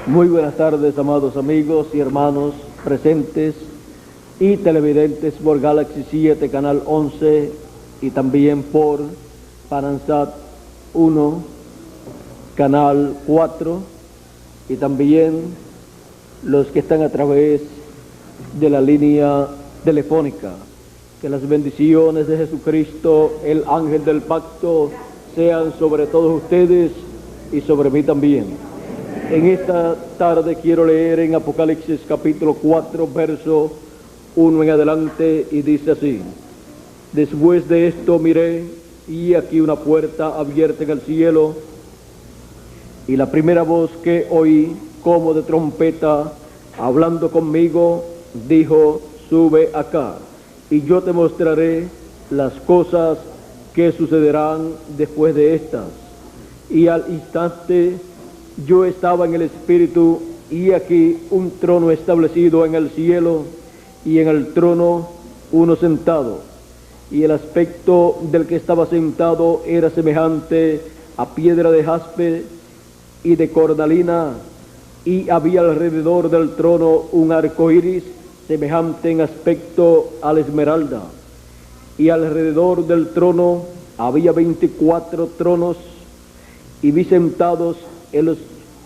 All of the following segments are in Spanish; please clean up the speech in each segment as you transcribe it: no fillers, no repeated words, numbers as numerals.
Muy buenas tardes, amados amigos y hermanos presentes y televidentes por Galaxy 7, Canal 11 y también por Panansat 1, Canal 4 y también los que están a través de la línea telefónica. Que las bendiciones de Jesucristo, el ángel del pacto, sean sobre todos ustedes y sobre mí también. En esta tarde quiero leer en Apocalipsis capítulo 4, verso 1 en adelante, y dice así: Después de esto miré, y aquí una puerta abierta en el cielo, y la primera voz que oí, como de trompeta, hablando conmigo, dijo: Sube acá, y yo te mostraré las cosas que sucederán después de estas. Y al instante yo estaba en el Espíritu, y aquí un trono establecido en el cielo, y en el trono uno sentado. Y el aspecto del que estaba sentado era semejante a piedra de jaspe y de cornalina, y había alrededor del trono un arco iris semejante en aspecto a la esmeralda. Y alrededor del trono había 24 tronos, y vi sentados en los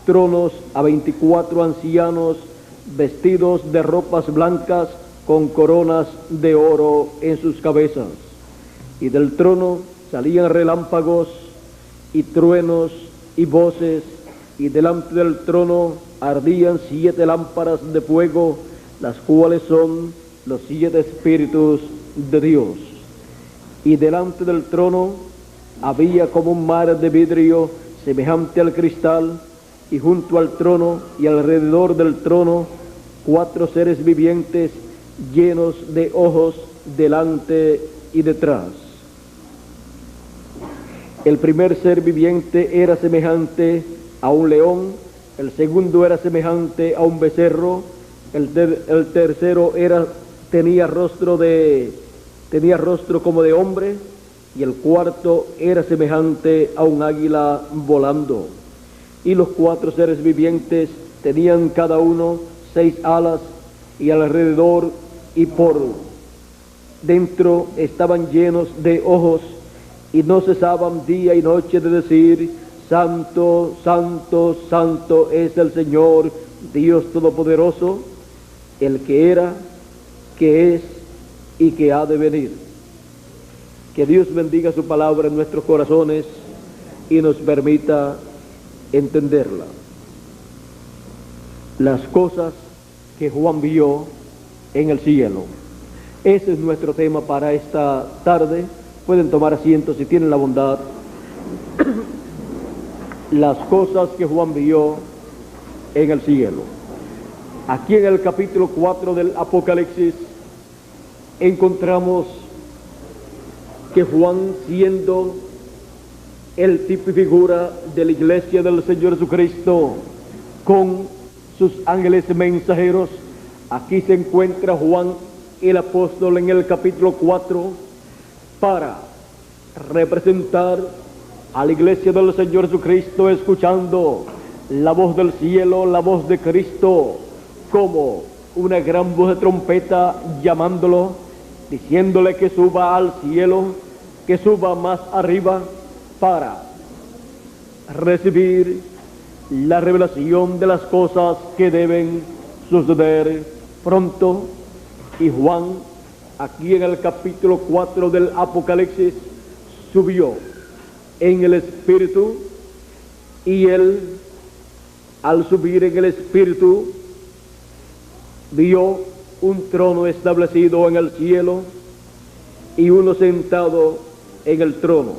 tronos a 24 ancianos vestidos de ropas blancas con coronas de oro en sus cabezas. Y del trono salían relámpagos y truenos y voces, y delante del trono ardían 7 lámparas de fuego, las cuales son los 7 espíritus de Dios. Y delante del trono había como un mar de vidrio semejante al cristal, y junto al trono y alrededor del trono 4 seres vivientes llenos de ojos delante y detrás. El primer ser viviente era semejante a un león, el segundo era semejante a un becerro, el tercero tenía rostro como de hombre, y el cuarto era semejante a un águila volando. Y los 4 seres vivientes tenían cada uno 6 alas, y alrededor y por dentro estaban llenos de ojos, y no cesaban día y noche de decir: Santo, Santo, Santo es el Señor, Dios Todopoderoso, el que era, que es y que ha de venir. Que Dios bendiga su palabra en nuestros corazones y nos permita entenderla. Las cosas que Juan vio en el cielo. Ese es nuestro tema para esta tarde. Pueden tomar asiento si tienen la bondad. Las cosas que Juan vio en el cielo. Aquí en el capítulo 4 del Apocalipsis encontramos que Juan, siendo el tipo y figura de la iglesia del Señor Jesucristo, con sus ángeles mensajeros, aquí se encuentra Juan el apóstol en el capítulo 4 para representar a la iglesia del Señor Jesucristo, escuchando la voz del cielo, la voz de Cristo, como una gran voz de trompeta llamándolo, diciéndole que suba al cielo, que suba más arriba para recibir la revelación de las cosas que deben suceder pronto. Y Juan, aquí en el capítulo 4 del Apocalipsis, subió en el Espíritu, y él, al subir en el Espíritu, vio un trono establecido en el cielo y uno sentado en el trono,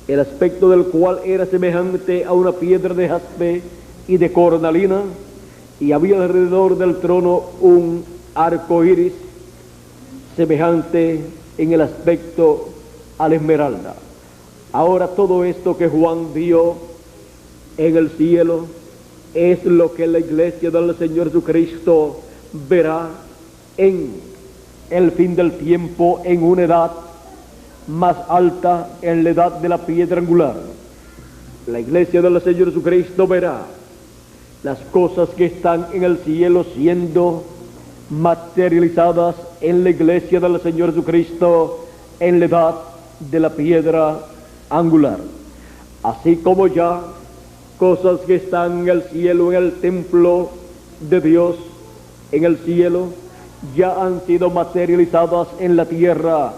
el aspecto del cual era semejante a una piedra de jaspe y de cornalina, y había alrededor del trono un arco iris semejante en el aspecto a la esmeralda. Ahora, todo esto que Juan vio en el cielo es lo que la iglesia del Señor Jesucristo verá en el fin del tiempo, en una edad más alta, en la edad de la piedra angular. La iglesia del Señor Jesucristo verá las cosas que están en el cielo siendo materializadas en la iglesia del Señor Jesucristo en la edad de la piedra angular. Así como ya cosas que están en el cielo, en el templo de Dios, en el cielo, ya han sido materializadas en la tierra,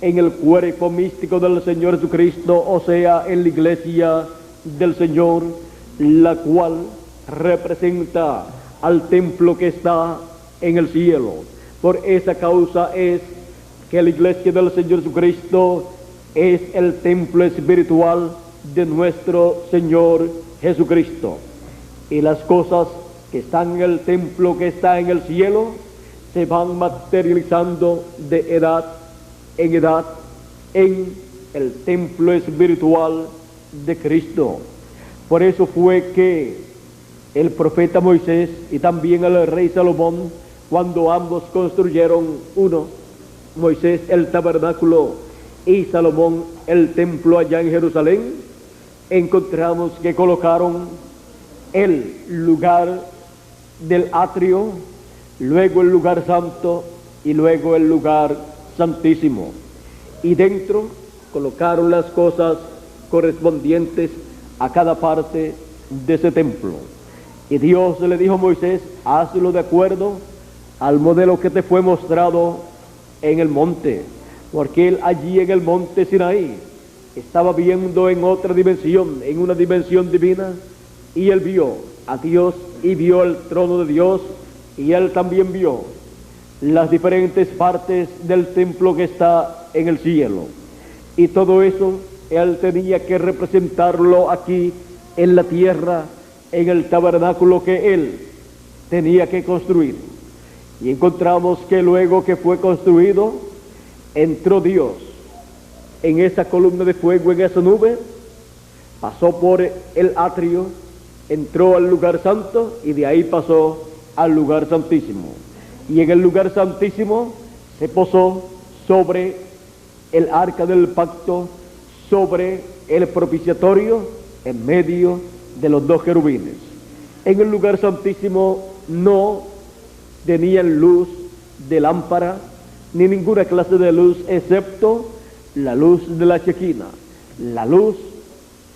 en el cuerpo místico del Señor Jesucristo, o sea, en la iglesia del Señor, la cual representa al templo que está en el cielo. Por esa causa es que la iglesia del Señor Jesucristo es el templo espiritual de nuestro Señor Jesucristo. Y las cosas que están en el templo que está en el cielo se van materializando de edad en edad en el templo espiritual de Cristo. Por eso fue que el profeta Moisés y también el rey Salomón, cuando ambos construyeron uno, Moisés el tabernáculo y Salomón el templo allá en Jerusalén, encontramos que colocaron el lugar del atrio, luego el lugar santo y luego el lugar santísimo. Y dentro colocaron las cosas correspondientes a cada parte de ese templo. Y Dios le dijo a Moisés: hazlo de acuerdo al modelo que te fue mostrado en el monte, porque él allí en el monte Sinaí estaba viendo en otra dimensión, en una dimensión divina, y él vio a Dios y vio el trono de Dios, y él también vio las diferentes partes del templo que está en el cielo. Y todo eso él tenía que representarlo aquí en la tierra, en el tabernáculo que él tenía que construir. Y encontramos que luego que fue construido, entró Dios en esa columna de fuego, en esa nube, pasó por el atrio, entró al lugar santo y de ahí pasó al lugar santísimo. Y en el lugar santísimo se posó sobre el arca del pacto, sobre el propiciatorio, en medio de los dos querubines. En el lugar santísimo no tenían luz de lámpara ni ninguna clase de luz, excepto la luz de la chequina, la luz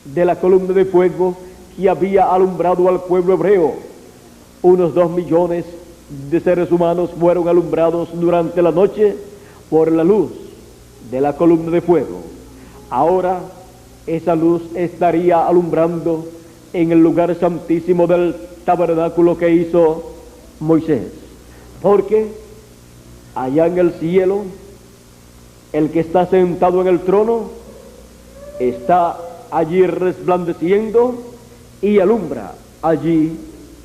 de la columna de fuego que había alumbrado al pueblo hebreo. Unos 2 millones de seres humanos fueron alumbrados durante la noche por la luz de la columna de fuego. Ahora esa luz estaría alumbrando en el lugar santísimo del tabernáculo que hizo Moisés, porque allá en el cielo el que está sentado en el trono está allí resplandeciendo y alumbra allí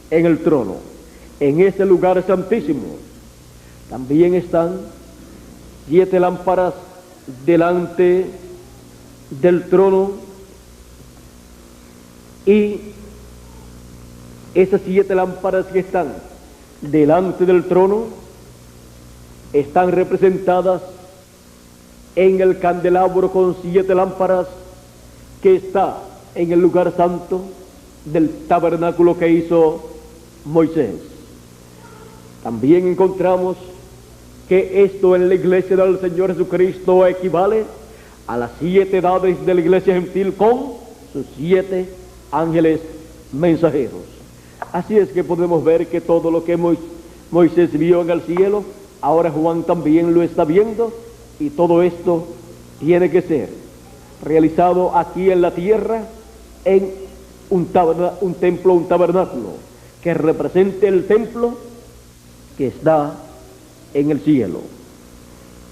en el trono. En ese lugar santísimo también están 7 lámparas delante del trono, y esas 7 lámparas que están delante del trono están representadas en el candelabro con 7 lámparas que está en el lugar santo del tabernáculo que hizo Moisés. También encontramos que esto en la iglesia del Señor Jesucristo equivale a las 7 edades de la iglesia gentil con sus 7 ángeles mensajeros. Así es que podemos ver que todo lo que Moisés vio en el cielo, ahora Juan también lo está viendo, y todo esto tiene que ser realizado aquí en la tierra en un templo, un tabernáculo que represente el templo que está en el cielo.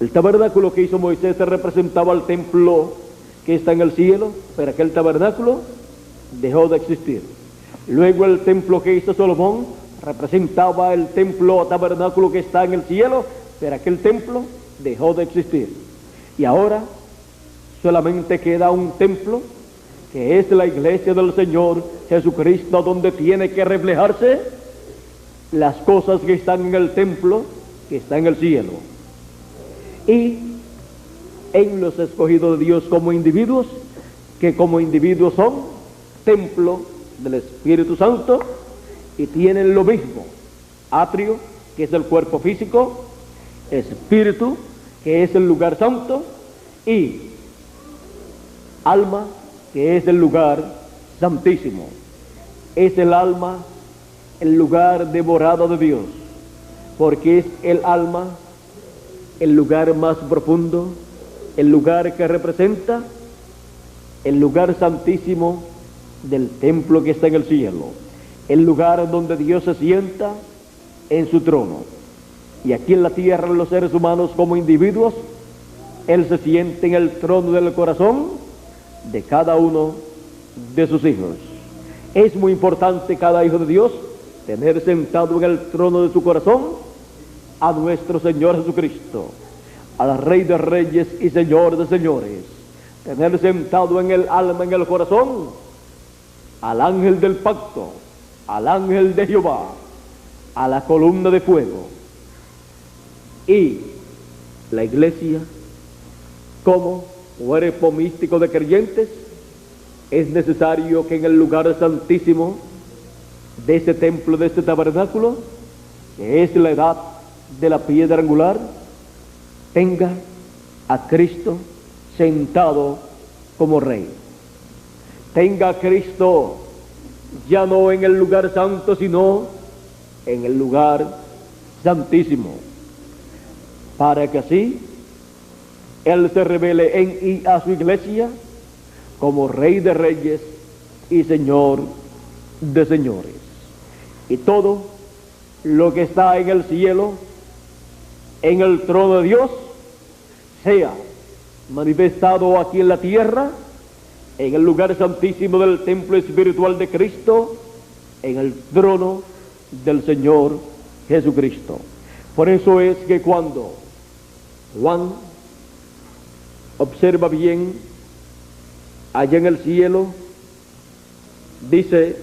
El tabernáculo que hizo Moisés representaba el templo que está en el cielo, pero aquel tabernáculo dejó de existir. Luego el templo que hizo Salomón representaba el templo tabernáculo que está en el cielo, pero aquel templo dejó de existir. Y ahora solamente queda un templo, que es la iglesia del Señor Jesucristo, donde tiene que reflejarse las cosas que están en el templo que está en el cielo. Y en los escogidos de Dios como individuos, que como individuos son templo del Espíritu Santo, y tienen lo mismo: atrio, que es el cuerpo físico; espíritu, que es el lugar santo; y alma, que es el lugar santísimo. Es el alma el lugar de morada de Dios, porque es el alma el lugar más profundo, el lugar que representa el lugar santísimo del templo que está en el cielo, el lugar donde Dios se sienta en su trono. Y aquí en la tierra, los seres humanos como individuos, Él se siente en el trono del corazón de cada uno de sus hijos. Es muy importante cada hijo de Dios tener sentado en el trono de su corazón a nuestro Señor Jesucristo, al Rey de Reyes y Señor de Señores. Tener sentado en el alma, en el corazón, al ángel del pacto, al ángel de Jehová, a la columna de fuego. Y la iglesia, como cuerpo místico de creyentes, es necesario que en el lugar santísimo de este templo, de este tabernáculo, que es la edad de la piedra angular, tenga a Cristo sentado como Rey. Tenga a Cristo ya no en el lugar santo, sino en el lugar santísimo, para que así Él se revele en y a su iglesia como Rey de Reyes y Señor de Señores. Y todo lo que está en el cielo, en el trono de Dios, sea manifestado aquí en la tierra, en el lugar santísimo del templo espiritual de Cristo, en el trono del Señor Jesucristo. Por eso es que cuando Juan observa bien allá en el cielo, dice: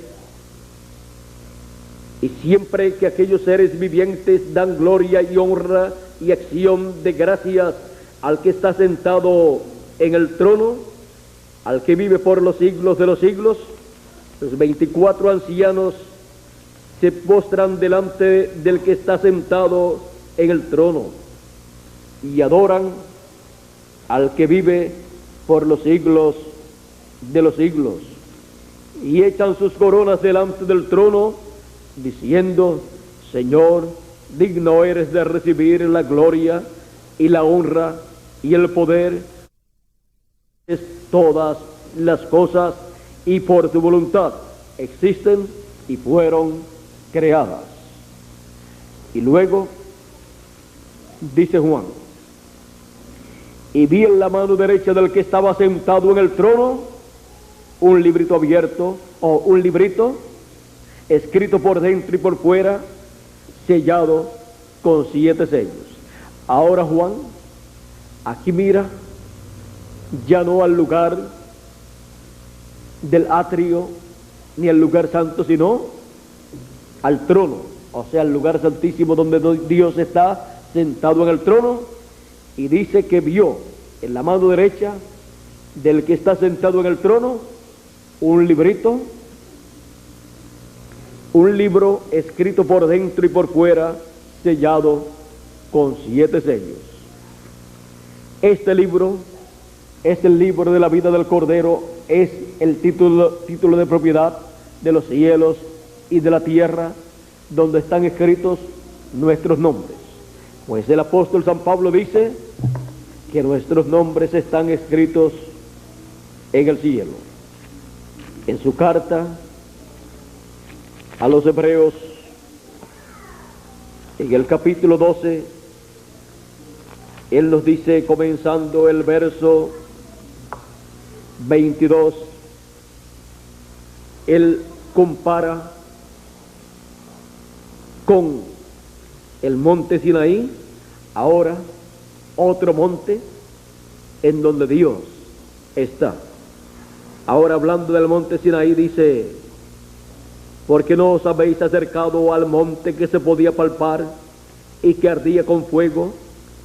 y siempre que aquellos seres vivientes dan gloria y honra y acción de gracias al que está sentado en el trono, al que vive por los siglos de los siglos, los 24 ancianos se postran delante del que está sentado en el trono y adoran al que vive por los siglos de los siglos, y echan sus coronas delante del trono, diciendo: Señor, digno eres de recibir la gloria y la honra y el poder, es todas las cosas, y por tu voluntad existen y fueron creadas. Y luego dice Juan: y vi en la mano derecha del que estaba sentado en el trono un librito abierto, o un librito escrito por dentro y por fuera, sellado con 7 sellos. Ahora Juan aquí mira ya no al lugar del atrio ni al lugar santo, sino al trono, o sea, al lugar santísimo donde Dios está sentado en el trono, y dice que vio en la mano derecha del que está sentado en el trono un librito, un libro escrito por dentro y por fuera, sellado con 7 sellos. Este libro es el libro de la vida del Cordero, es el título de propiedad de los cielos y de la tierra, donde están escritos nuestros nombres. Pues el apóstol San Pablo dice que nuestros nombres están escritos en el cielo. En su carta a los Hebreos, en el capítulo 12, él nos dice, comenzando el verso 22, él compara con el monte Sinaí, ahora otro monte en donde Dios está. Ahora, hablando del monte Sinaí, dice: ¿por qué no os habéis acercado al monte que se podía palpar y que ardía con fuego,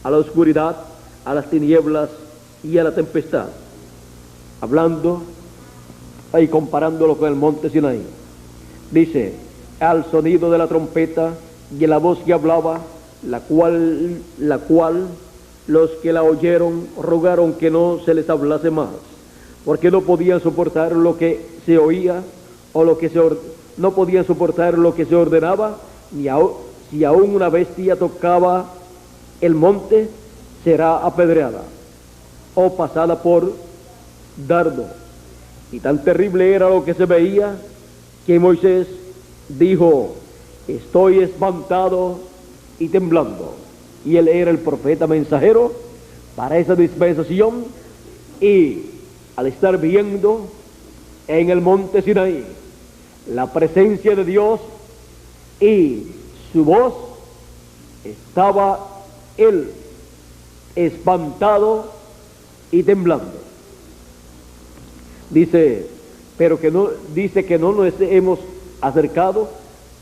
a la oscuridad, a las tinieblas y a la tempestad? Hablando y comparándolo con el monte Sinaí, dice: al sonido de la trompeta y la voz que hablaba, la cual los que la oyeron rogaron que no se les hablase más, porque no podían soportar lo que se oía o no podían soportar lo que se ordenaba, si aún una bestia tocaba el monte, será apedreada o pasada por dardo. Y tan terrible era lo que se veía que Moisés dijo: estoy espantado y temblando. Y él era el profeta mensajero para esa dispensación, y al estar viendo en el monte Sinaí la presencia de Dios y su voz, estaba él espantado y temblando. Dice que no nos hemos acercado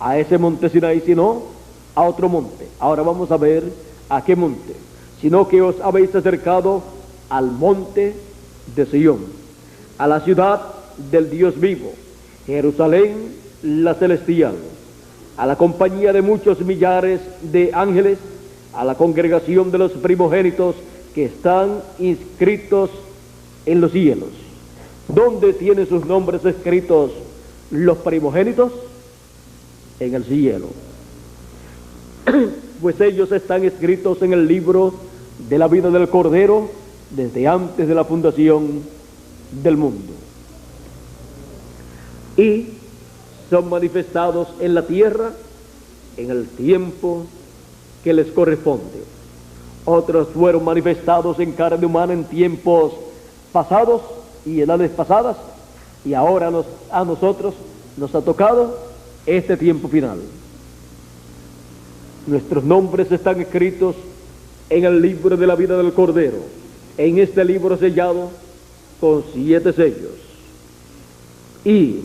a ese monte Sinaí, sino a otro monte. Ahora vamos a ver a qué monte. Sino que os habéis acercado al monte de Sión, a la ciudad del Dios vivo, Jerusalén la celestial, a la compañía de muchos millares de ángeles, a la congregación de los primogénitos que están inscritos en los cielos. ¿Dónde tienen sus nombres escritos los primogénitos? En el cielo. Pues ellos están escritos en el libro de la vida del Cordero desde antes de la fundación del mundo. Y son manifestados en la tierra en el tiempo que les corresponde. Otros fueron manifestados en carne humana en tiempos pasados y edades pasadas, y ahora a nosotros nos ha tocado este tiempo final. Nuestros nombres están escritos en el libro de la vida del Cordero, en este libro sellado con 7 sellos. Y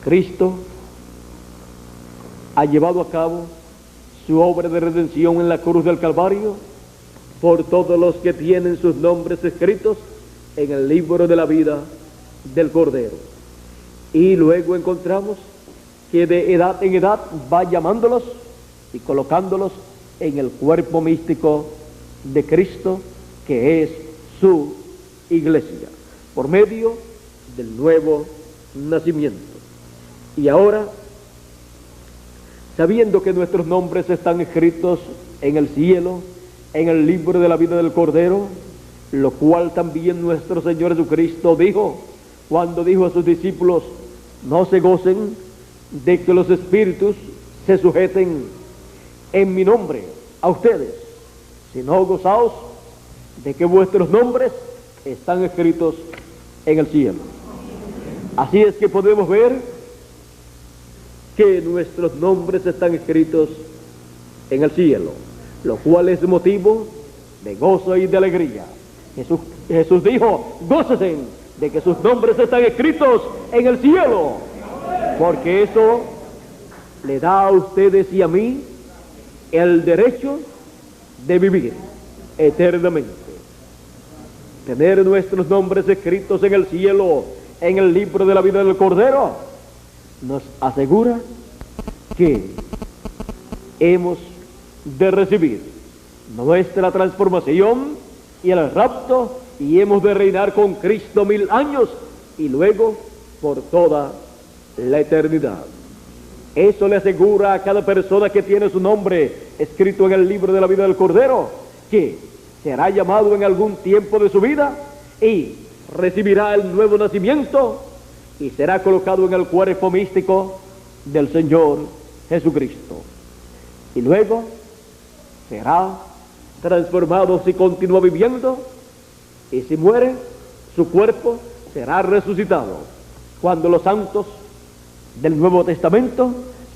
Cristo ha llevado a cabo su obra de redención en la cruz del Calvario por todos los que tienen sus nombres escritos en el libro de la vida del Cordero. Y luego encontramos que de edad en edad va llamándolos y colocándolos en el cuerpo místico de Cristo, que es su iglesia, por medio del nuevo nacimiento. Y ahora, sabiendo que nuestros nombres están escritos en el cielo, en el libro de la vida del Cordero, lo cual también nuestro Señor Jesucristo dijo cuando dijo a sus discípulos: no se gocen de que los espíritus se sujeten en mi nombre a ustedes, sino gozaos de que vuestros nombres están escritos en el cielo. Así es que podemos ver que nuestros nombres están escritos en el cielo, lo cual es motivo de gozo y de alegría. Jesús dijo: gócesen de que sus nombres están escritos en el cielo, porque eso le da a ustedes y a mí el derecho de vivir eternamente. Tener nuestros nombres escritos en el cielo, en el libro de la vida del Cordero, nos asegura que hemos de recibir nuestra transformación y el rapto, y hemos de reinar con Cristo 1000 años y luego por toda la eternidad. Eso le asegura a cada persona que tiene su nombre escrito en el libro de la vida del Cordero, que será llamado en algún tiempo de su vida y recibirá el nuevo nacimiento y será colocado en el cuerpo místico del Señor Jesucristo. Y luego será transformado si continúa viviendo, y si muere, su cuerpo será resucitado cuando los santos del Nuevo Testamento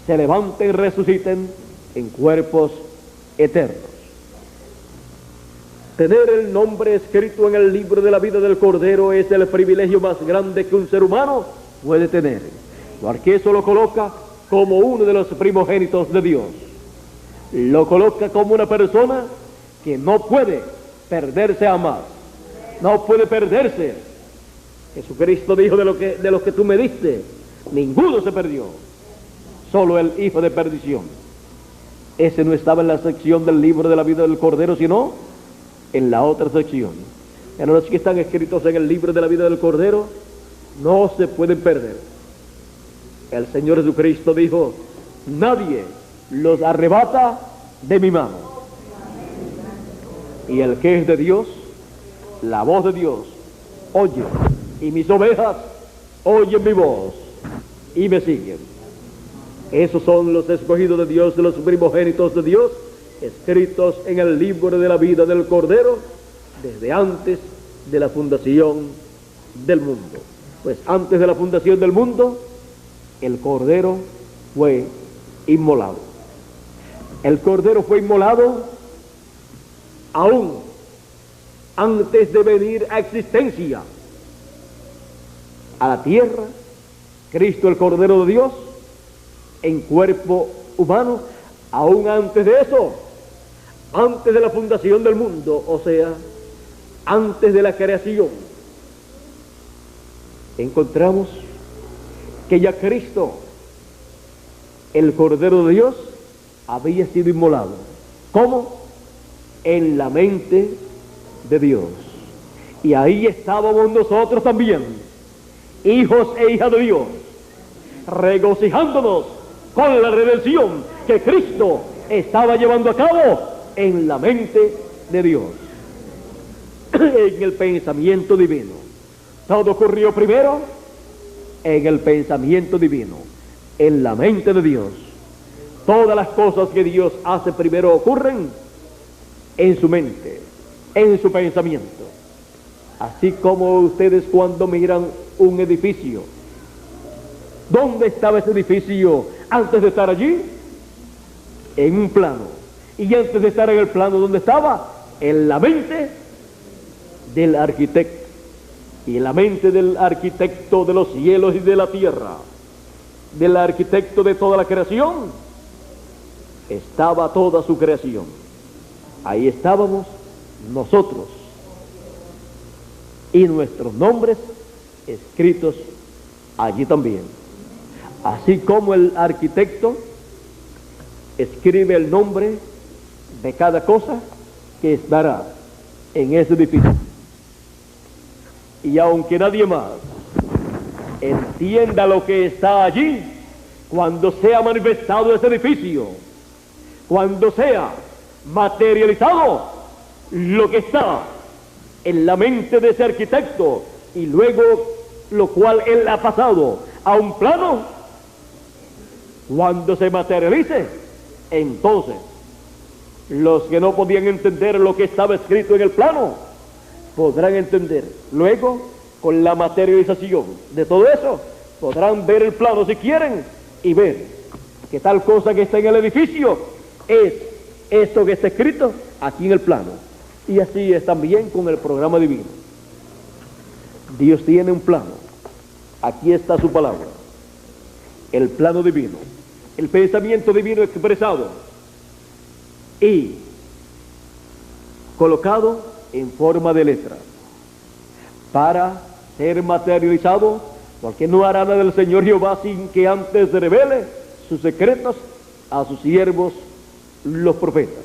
se levanten y resuciten en cuerpos eternos. Tener el nombre escrito en el libro de la vida del Cordero es el privilegio más grande que un ser humano puede tener, porque eso lo coloca como uno de los primogénitos de Dios. Lo coloca como una persona que no puede perderse jamás, no puede perderse. Jesucristo dijo: de lo que tú me diste, ninguno se perdió, solo el hijo de perdición. Ese no estaba en la sección del libro de la vida del Cordero, sino en la otra sección. Pero los que están escritos en el libro de la vida del Cordero no se pueden perder. El Señor Jesucristo dijo: nadie los arrebata de mi mano. Y el que es de Dios, la voz de Dios, oye, y mis ovejas oyen mi voz y me siguen. Esos son los escogidos de Dios, los primogénitos de Dios, escritos en el libro de la vida del Cordero desde antes de la fundación del mundo. Pues antes de la fundación del mundo, el Cordero fue inmolado. El Cordero fue inmolado aún antes de venir a existencia a la tierra. Cristo, el Cordero de Dios, en cuerpo humano, aún antes de eso, antes de la fundación del mundo, o sea, antes de la creación, encontramos que ya Cristo, el Cordero de Dios, había sido inmolado. ¿Cómo? En la mente de Dios. Y ahí estábamos nosotros también, hijos e hijas de Dios, regocijándonos con la redención que Cristo estaba llevando a cabo en la mente de Dios, en el pensamiento divino. Todo ocurrió primero en el pensamiento divino, en la mente de Dios. Todas las cosas que Dios hace primero ocurren en su mente, en su pensamiento. Así como ustedes cuando miran un edificio, ¿dónde estaba ese edificio antes de estar allí? En un plano. Y antes de estar en el plano, ¿dónde estaba? En la mente del arquitecto. Y en la mente del arquitecto de los cielos y de la tierra, del arquitecto de toda la creación, estaba toda su creación. Ahí estábamos nosotros y nuestros nombres escritos allí también. Así como el arquitecto escribe el nombre de cada cosa que estará en ese edificio. Y aunque nadie más entienda lo que está allí, cuando sea manifestado ese edificio, cuando sea materializado lo que está en la mente de ese arquitecto, y luego lo cual él ha pasado a un plano, cuando se materialice, entonces los que no podían entender lo que estaba escrito en el plano podrán entender. Luego, con la materialización de todo eso, podrán ver el plano si quieren y ver que tal cosa que está en el edificio es esto que está escrito aquí en el plano. Y así es también con el programa divino. Dios tiene un plano. Aquí está su palabra. El plano divino, el pensamiento divino expresado y colocado en forma de letra para ser materializado, porque no hará nada del Señor Jehová sin que antes revele sus secretos a sus siervos los profetas.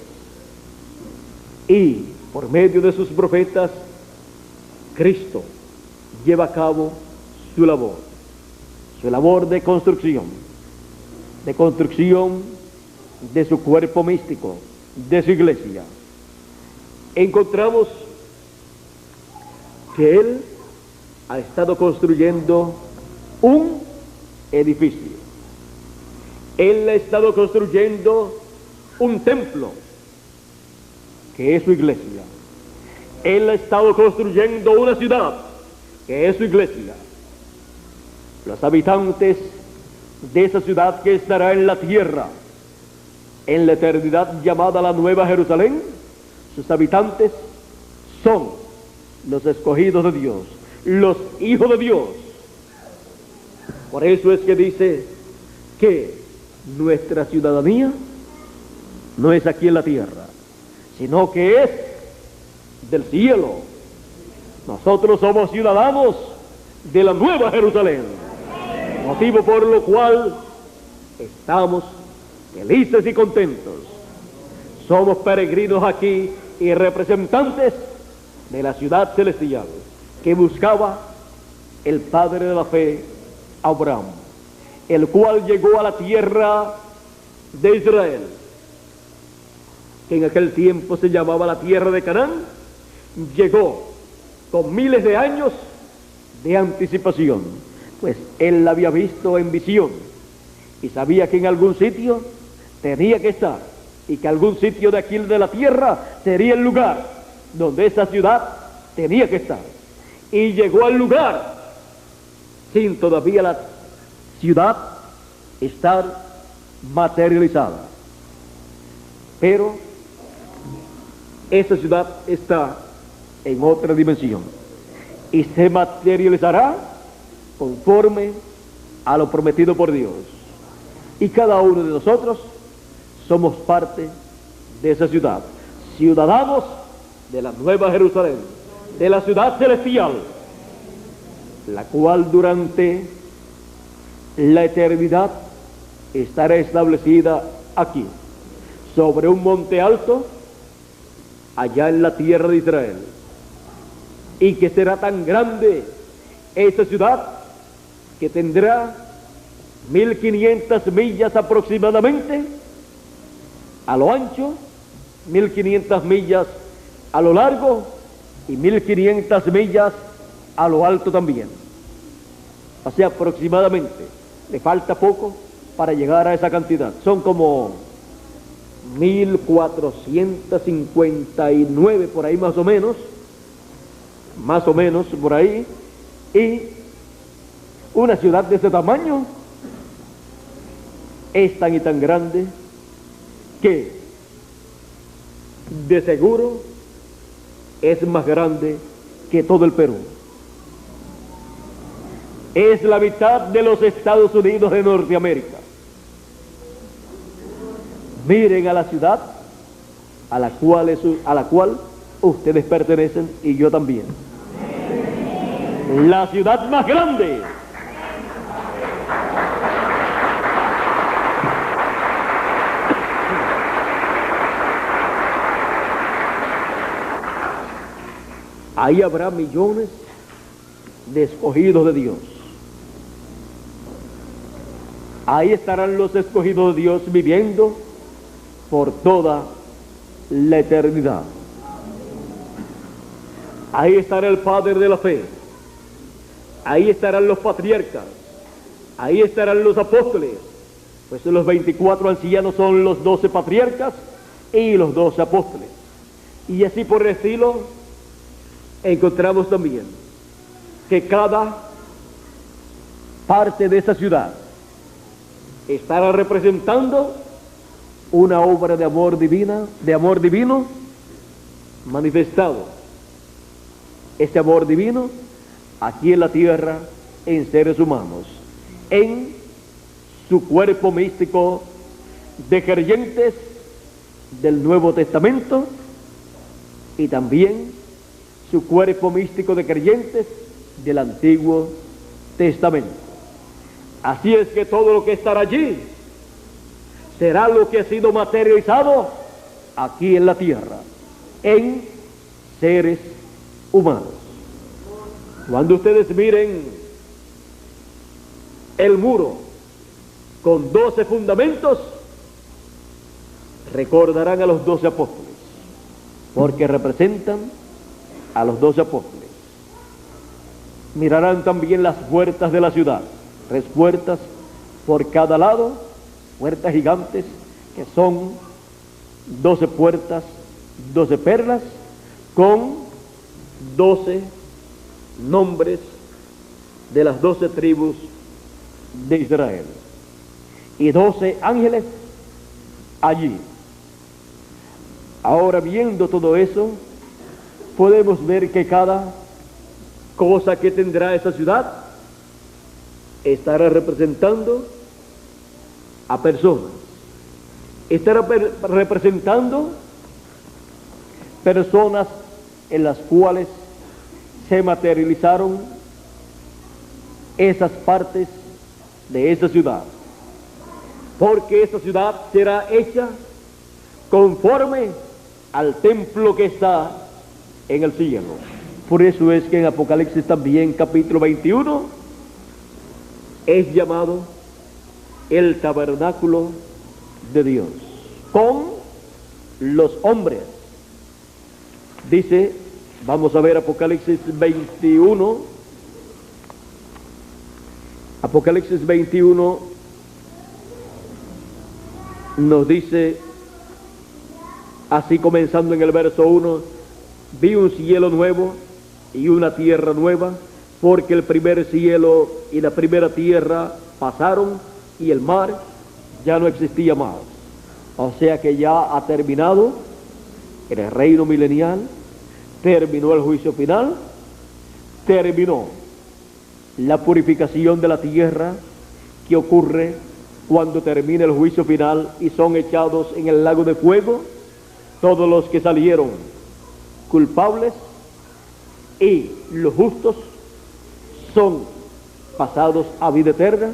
Y por medio de sus profetas, Cristo lleva a cabo su labor de construcción de su cuerpo místico, de su iglesia. Encontramos que Él ha estado construyendo un edificio. Él ha estado construyendo un templo, que es su iglesia. Él ha estado construyendo una ciudad, que es su iglesia. Los habitantes de esa ciudad que estará en la tierra, en la eternidad llamada la Nueva Jerusalén, sus habitantes son los escogidos de Dios, los hijos de Dios. Por eso es que dice que nuestra ciudadanía no es aquí en la tierra, sino que es del cielo. Nosotros somos ciudadanos de la Nueva Jerusalén, motivo por lo cual estamos felices y contentos. Somos peregrinos aquí y representantes de la ciudad celestial que buscaba el padre de la fe, Abraham, el cual llegó a la tierra de Israel, que en aquel tiempo se llamaba la tierra de Canaán. Llegó con miles de años de anticipación, pues él la había visto en visión y sabía que en algún sitio tenía que estar, y que algún sitio de aquí de la tierra sería el lugar donde esa ciudad tenía que estar. Y llegó al lugar sin todavía la ciudad estar materializada. Pero esa ciudad está en otra dimensión y se materializará conforme a lo prometido por Dios. Y cada uno de nosotros somos parte de esa ciudad, ciudadanos de la Nueva Jerusalén, de la ciudad celestial, la cual durante la eternidad estará establecida aquí, sobre un monte alto, allá en la tierra de Israel, y que será tan grande esa ciudad que tendrá 1500 millas aproximadamente a lo ancho, 1500 millas a lo largo y 1500 millas a lo alto también. O sea, aproximadamente, le falta poco para llegar a esa cantidad. Son como 1459 por ahí más o menos por ahí. Y una ciudad de ese tamaño es tan y tan grande que de seguro es más grande que todo el Perú. Es la mitad de los Estados Unidos de Norteamérica. Miren a la ciudad a la cual ustedes pertenecen y yo también. La ciudad más grande. Ahí habrá millones de escogidos de Dios. Ahí estarán los escogidos de Dios viviendo por toda la eternidad. Ahí estará el Padre de la fe. Ahí estarán los patriarcas. Ahí estarán los apóstoles. Pues los 24 ancianos son los 12 patriarcas y los 12 apóstoles. Y así por el estilo encontramos también que cada parte de esa ciudad estará representando una obra de amor divino manifestado. Este amor divino aquí en la tierra en seres humanos, en su cuerpo místico de creyentes del Nuevo Testamento y también su cuerpo místico de creyentes del Antiguo Testamento. Así es que todo lo que estará allí será lo que ha sido materializado aquí en la tierra, en seres humanos. Cuando ustedes miren el muro con 12 fundamentos, recordarán a los 12 apóstoles, porque representan a los 12 apóstoles. Mirarán también las puertas de la ciudad, 3 puertas por cada lado, puertas gigantes que son 12 puertas, 12 perlas, con 12 nombres de las 12 tribus de Israel y 12 ángeles allí. Ahora, viendo todo eso, podemos ver que cada cosa que tendrá esa ciudad estará representando a personas, estará representando personas en las cuales se materializaron esas partes de esa ciudad. porque esta ciudad será hecha conforme al templo que está en el cielo. Por eso es que en Apocalipsis también, capítulo 21, es llamado el tabernáculo de Dios con los hombres. Dice, vamos a ver Apocalipsis 21. Apocalipsis 21 nos dice, así comenzando en el verso 1, vi un cielo nuevo y una tierra nueva, porque el primer cielo y la primera tierra pasaron y el mar ya no existía más. O sea que ya ha terminado el reino milenial, terminó el juicio final, terminó la purificación de la tierra que ocurre cuando termina el juicio final y son echados en el lago de fuego todos los que salieron culpables, y los justos son pasados a vida eterna,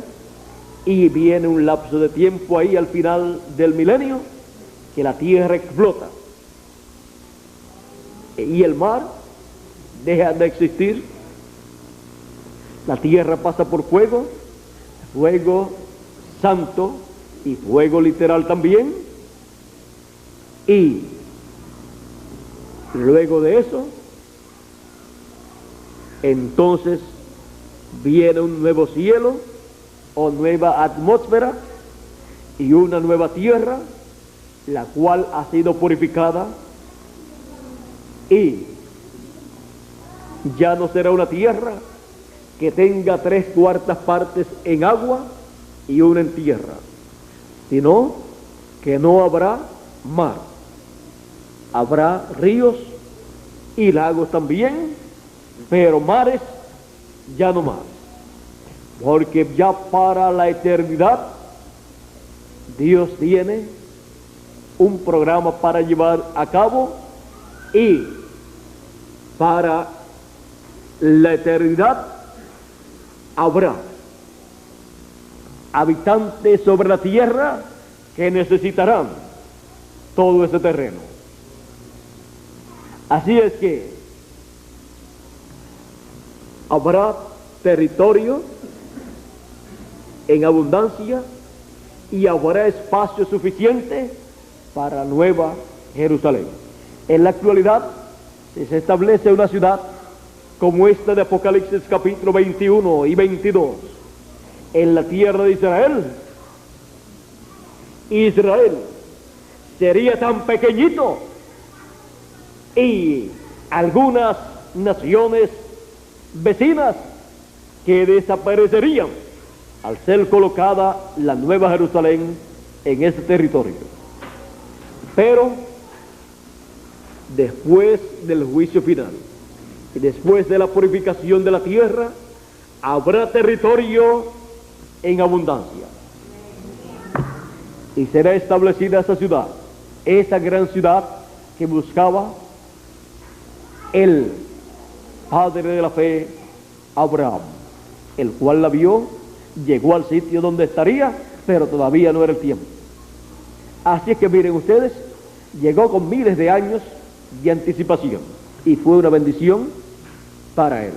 y viene un lapso de tiempo ahí al final del milenio que la tierra explota y el mar deja de existir. La tierra pasa por fuego, fuego santo y fuego literal también, y luego de eso entonces viene un nuevo cielo o nueva atmósfera y una nueva tierra, la cual ha sido purificada, y ya no será una tierra que tenga 3/4 partes en agua y una en tierra, sino que no habrá mar, habrá ríos y lagos también, pero mares ya no más, porque ya para la eternidad Dios tiene un programa para llevar a cabo, y para la eternidad habrá habitantes sobre la tierra que necesitarán todo ese terreno. Así es que habrá territorio en abundancia y habrá espacio suficiente para Nueva Jerusalén. En la actualidad, si se establece una ciudad como esta de Apocalipsis capítulo 21 y 22 en la tierra de Israel, Israel sería tan pequeñito y algunas naciones vecinas que desaparecerían al ser colocada la Nueva Jerusalén en ese territorio. Pero después del juicio final y después de la purificación de la tierra, habrá territorio en abundancia y será establecida esa ciudad, esa gran ciudad que buscaba el padre de la fe, Abraham, el cual la vio, llegó al sitio donde estaría, pero todavía no era el tiempo. Así es que miren ustedes, llegó con miles de años de anticipación y fue una bendición para él.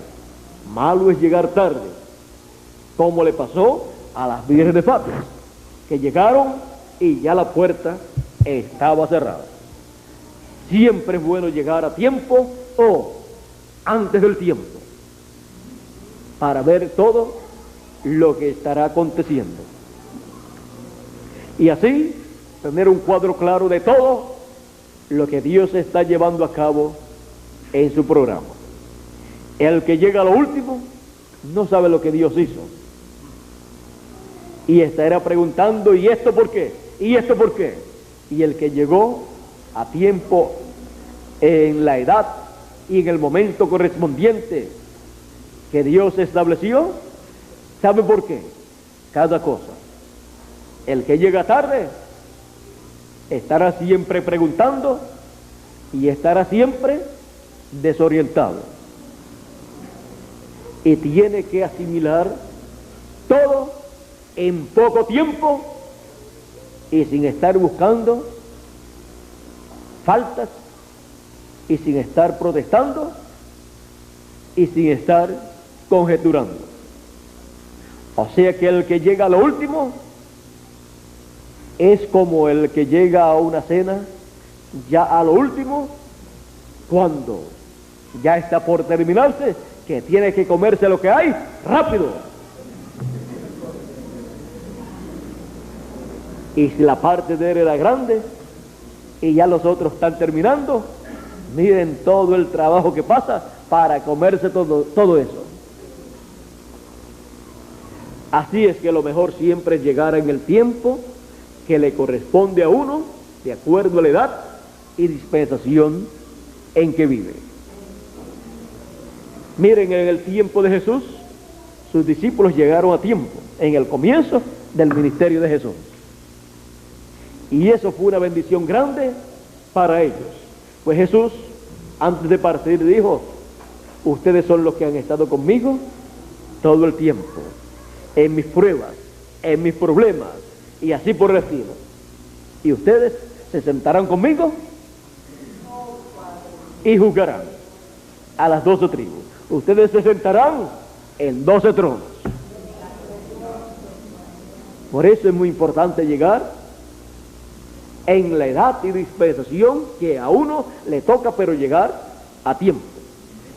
Malo es llegar tarde, como le pasó a las vírgenes de Fátima, que llegaron y ya la puerta estaba cerrada. Siempre es bueno llegar a tiempo o antes del tiempo para ver todo lo que estará aconteciendo y así tener un cuadro claro de todo lo que Dios está llevando a cabo en su programa. El que llega a lo último no sabe lo que Dios hizo y estará preguntando, ¿y esto por qué? ¿Y esto por qué? Y el que llegó a tiempo, en la edad y en el momento correspondiente que Dios estableció, ¿sabe por qué? Cada cosa. El que llega tarde estará siempre preguntando y estará siempre desorientado. Y tiene que asimilar todo en poco tiempo y sin estar buscando faltas y sin estar protestando y sin estar conjeturando. O sea que el que llega a lo último es como el que llega a una cena ya a lo último, cuando ya está por terminarse, que tiene que comerse lo que hay rápido. Y si la parte de él era grande y ya los otros están terminando, miren todo el trabajo que pasa para comerse todo eso. Así es que lo mejor siempre es llegar en el tiempo que le corresponde a uno, de acuerdo a la edad y dispensación en que vive. Miren, en el tiempo de Jesús, sus discípulos llegaron a tiempo, en el comienzo del ministerio de Jesús. Y eso fue una bendición grande para ellos. Pues Jesús, antes de partir, dijo: ustedes son los que han estado conmigo todo el tiempo, en mis pruebas, en mis problemas, y así por el estilo. Y ustedes se sentarán conmigo y juzgarán a las 12 tribus. Ustedes se sentarán en 12 tronos. Por eso es muy importante llegar en la edad y dispensación que a uno le toca, pero llegar a tiempo.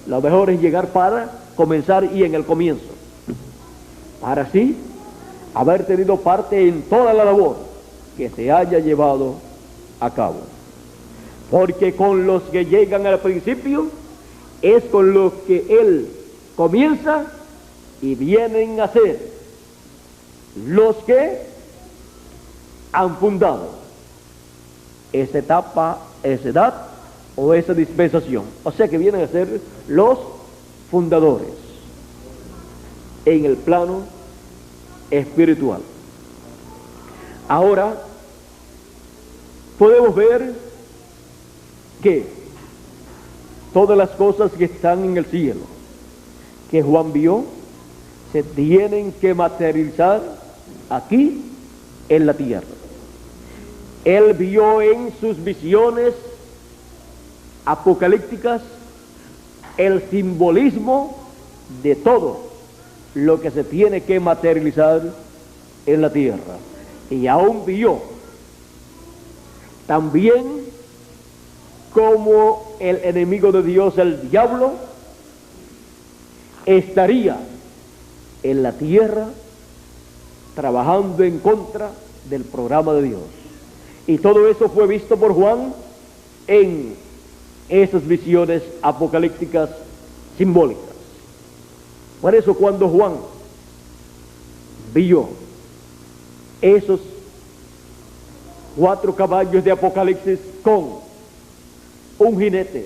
Lo mejor es llegar para comenzar y en el comienzo, para así haber tenido parte en toda la labor que se haya llevado a cabo. Porque con los que llegan al principio es con los que Él comienza y vienen a ser los que han fundado esa etapa, esa edad o esa dispensación. O sea que vienen a ser los fundadores en el plano espiritual. Ahora podemos ver que todas las cosas que están en el cielo, que Juan vio, se tienen que materializar aquí en la tierra. Él vio en sus visiones apocalípticas el simbolismo de todo lo que se tiene que materializar en la tierra. Y aún vio también como el enemigo de Dios, el diablo, estaría en la tierra trabajando en contra del programa de Dios. Y todo eso fue visto por Juan en esas visiones apocalípticas simbólicas. Por eso cuando Juan vio esos 4 caballos de Apocalipsis con un jinete,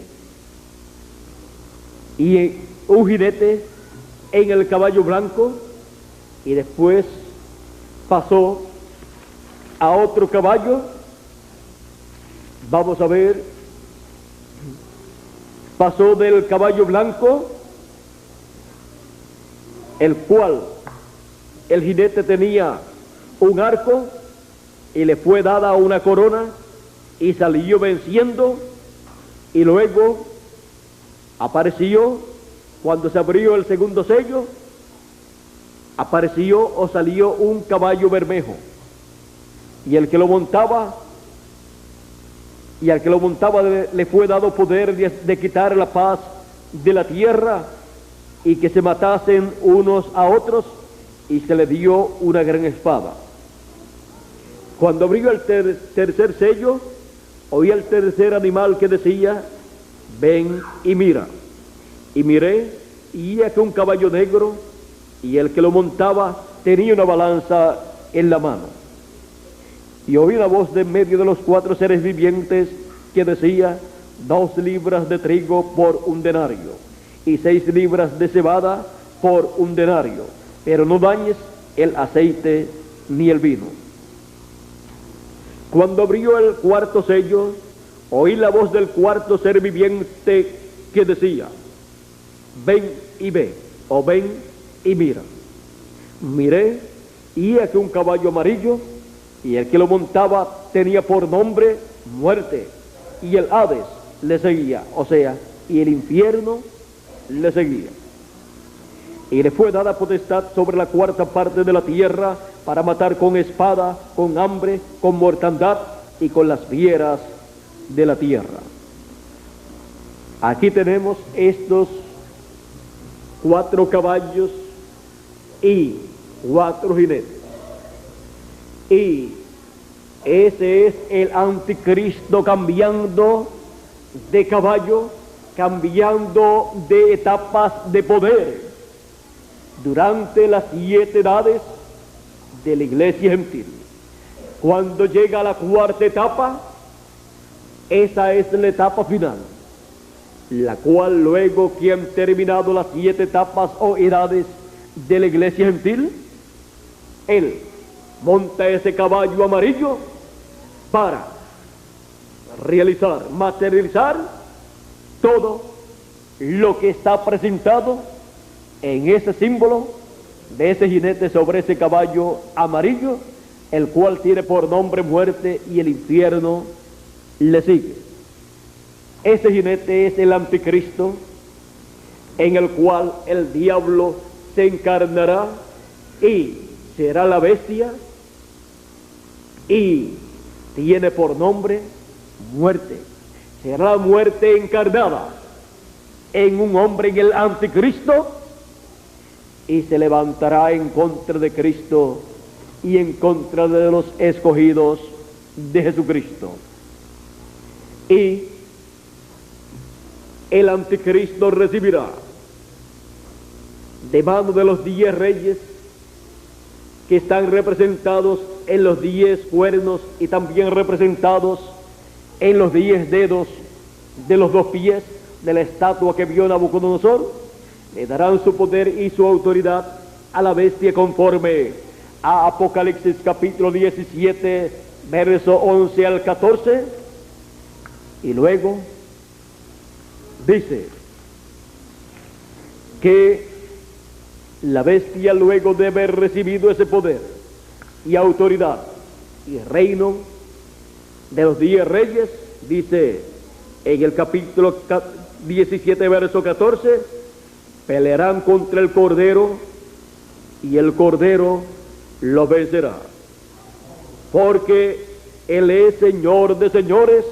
y un jinete en el caballo blanco, y después pasó a otro caballo, vamos a ver, pasó del caballo blanco, el cual el jinete tenía un arco y le fue dada una corona y salió venciendo. Y luego apareció, cuando se abrió el segundo sello, apareció o salió un caballo bermejo, y el que lo montaba le fue dado poder de quitar la paz de la tierra y que se matasen unos a otros, y se le dio una gran espada. Cuando abrió el tercer sello, oí el tercer animal que decía: ven y mira. Y miré, y aquí un caballo negro, y el que lo montaba tenía una balanza en la mano. Y oí la voz de en medio de los 4 seres vivientes que decía: 2 libras de trigo por 1 denario, y 6 libras de cebada por 1 denario, pero no dañes el aceite ni el vino. Cuando abrió el 4º sello, oí la voz del 4º ser viviente que decía: ven y ve, o ven y mira. Miré, y aquí un caballo amarillo, y el que lo montaba tenía por nombre muerte, y el Hades le seguía, o sea, y el infierno le seguía. Y le fue dada potestad sobre la cuarta parte de la tierra para matar con espada, con hambre, con mortandad y con las fieras de la tierra. Aquí tenemos estos 4 caballos y 4 jinetes. Y ese es el anticristo cambiando de caballo, cambiando de etapas de poder durante las 7 edades de la iglesia gentil. Cuando llega a la 4ª etapa, esa es la etapa final, la cual luego que han terminado las 7 etapas o edades de la iglesia gentil, él monta ese caballo amarillo para realizar, materializar todo lo que está presentado en ese símbolo de ese jinete sobre ese caballo amarillo, el cual tiene por nombre muerte y el infierno le sigue. Ese jinete es el anticristo, en el cual el diablo se encarnará y será la bestia, y tiene por nombre muerte. Será la muerte encarnada en un hombre, en el anticristo, y se levantará en contra de Cristo y en contra de los escogidos de Jesucristo. Y el anticristo recibirá de mano de los 10 reyes que están representados en los 10 cuernos y también representados en los 10 dedos de los 2 pies de la estatua que vio Nabucodonosor. Le darán su poder y su autoridad a la bestia, conforme a Apocalipsis capítulo 17, verso 11 al 14. Y luego dice que la bestia, luego de haber recibido ese poder y autoridad y reino de los 10 reyes, dice en el capítulo 17, verso 14, pelearán contra el Cordero y el Cordero lo vencerá, porque Él es Señor de señores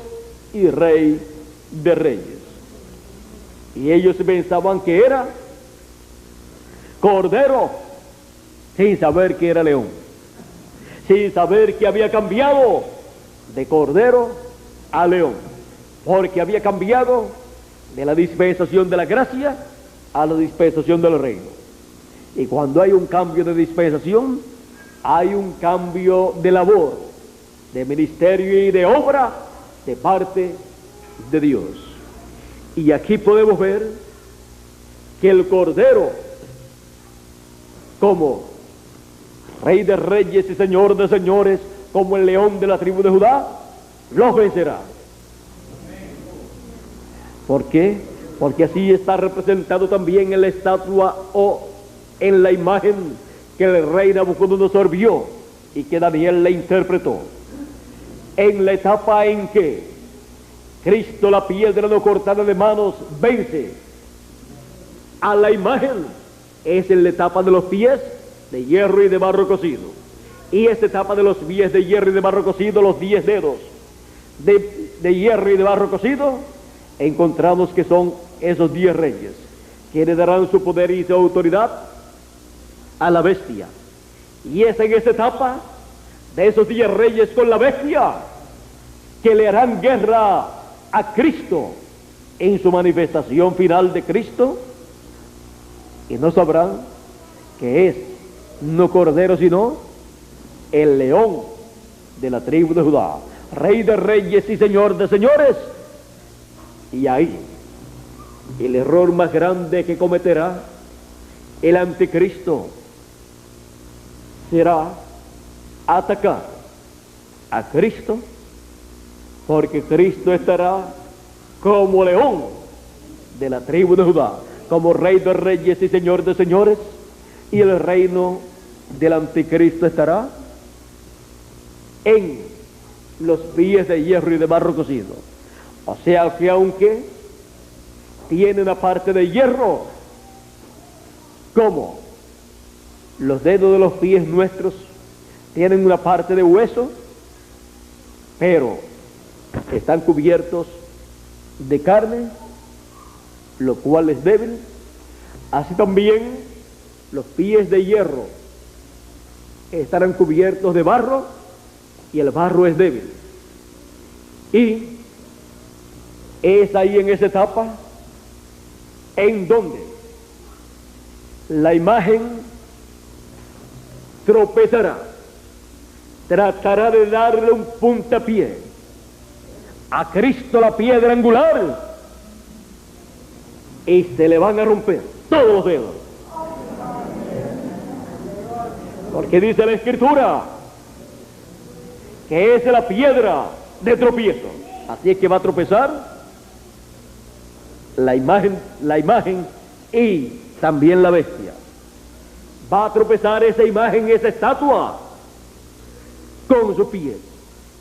y Rey de reyes. Y ellos pensaban que era Cordero, sin saber que era león, sin saber que había cambiado de Cordero a león, porque había cambiado de la dispensación de la gracia a la dispensación del reino. Y cuando hay un cambio de dispensación, hay un cambio de labor, de ministerio y de obra de parte de Dios. Y aquí podemos ver que el Cordero, como Rey de reyes y Señor de señores, como el león de la tribu de Judá, los vencerá. ¿Por qué? Porque así está representado también en la estatua o en la imagen que el rey Nabucodonosor vio y que Daniel le interpretó. En la etapa en que Cristo, la piedra no cortada de manos, vence a la imagen, es en la etapa de los pies de hierro y de barro cocido. Y esta etapa de los pies de hierro y de barro cocido, los 10 dedos de hierro y de barro cocido, encontramos que son esos 10 reyes, quienes darán su poder y su autoridad a la bestia. Y es en esta etapa de esos 10 reyes con la bestia que le harán guerra a Cristo en su manifestación final de Cristo, y no sabrán que es no Cordero sino el león de la tribu de Judá, Rey de reyes y Señor de señores. Y ahí el error más grande que cometerá el anticristo será atacar a Cristo, porque Cristo estará como león de la tribu de Judá, como Rey de reyes y Señor de señores, y el reino del anticristo estará en los pies de hierro y de barro cocido. O sea que aunque tiene una parte de hierro, como los dedos de los pies nuestros tienen una parte de hueso, pero están cubiertos de carne, lo cual es débil, así también los pies de hierro estarán cubiertos de barro, y el barro es débil. Y es ahí en esa etapa en donde la imagen tropezará, tratará de darle un puntapié a Cristo, la piedra angular, y se le van a romper todos los dedos. Porque dice la Escritura que es la piedra de tropiezo. Así es que va a tropezar la imagen y también la bestia. Va a tropezar esa imagen, esa estatua, con sus pies,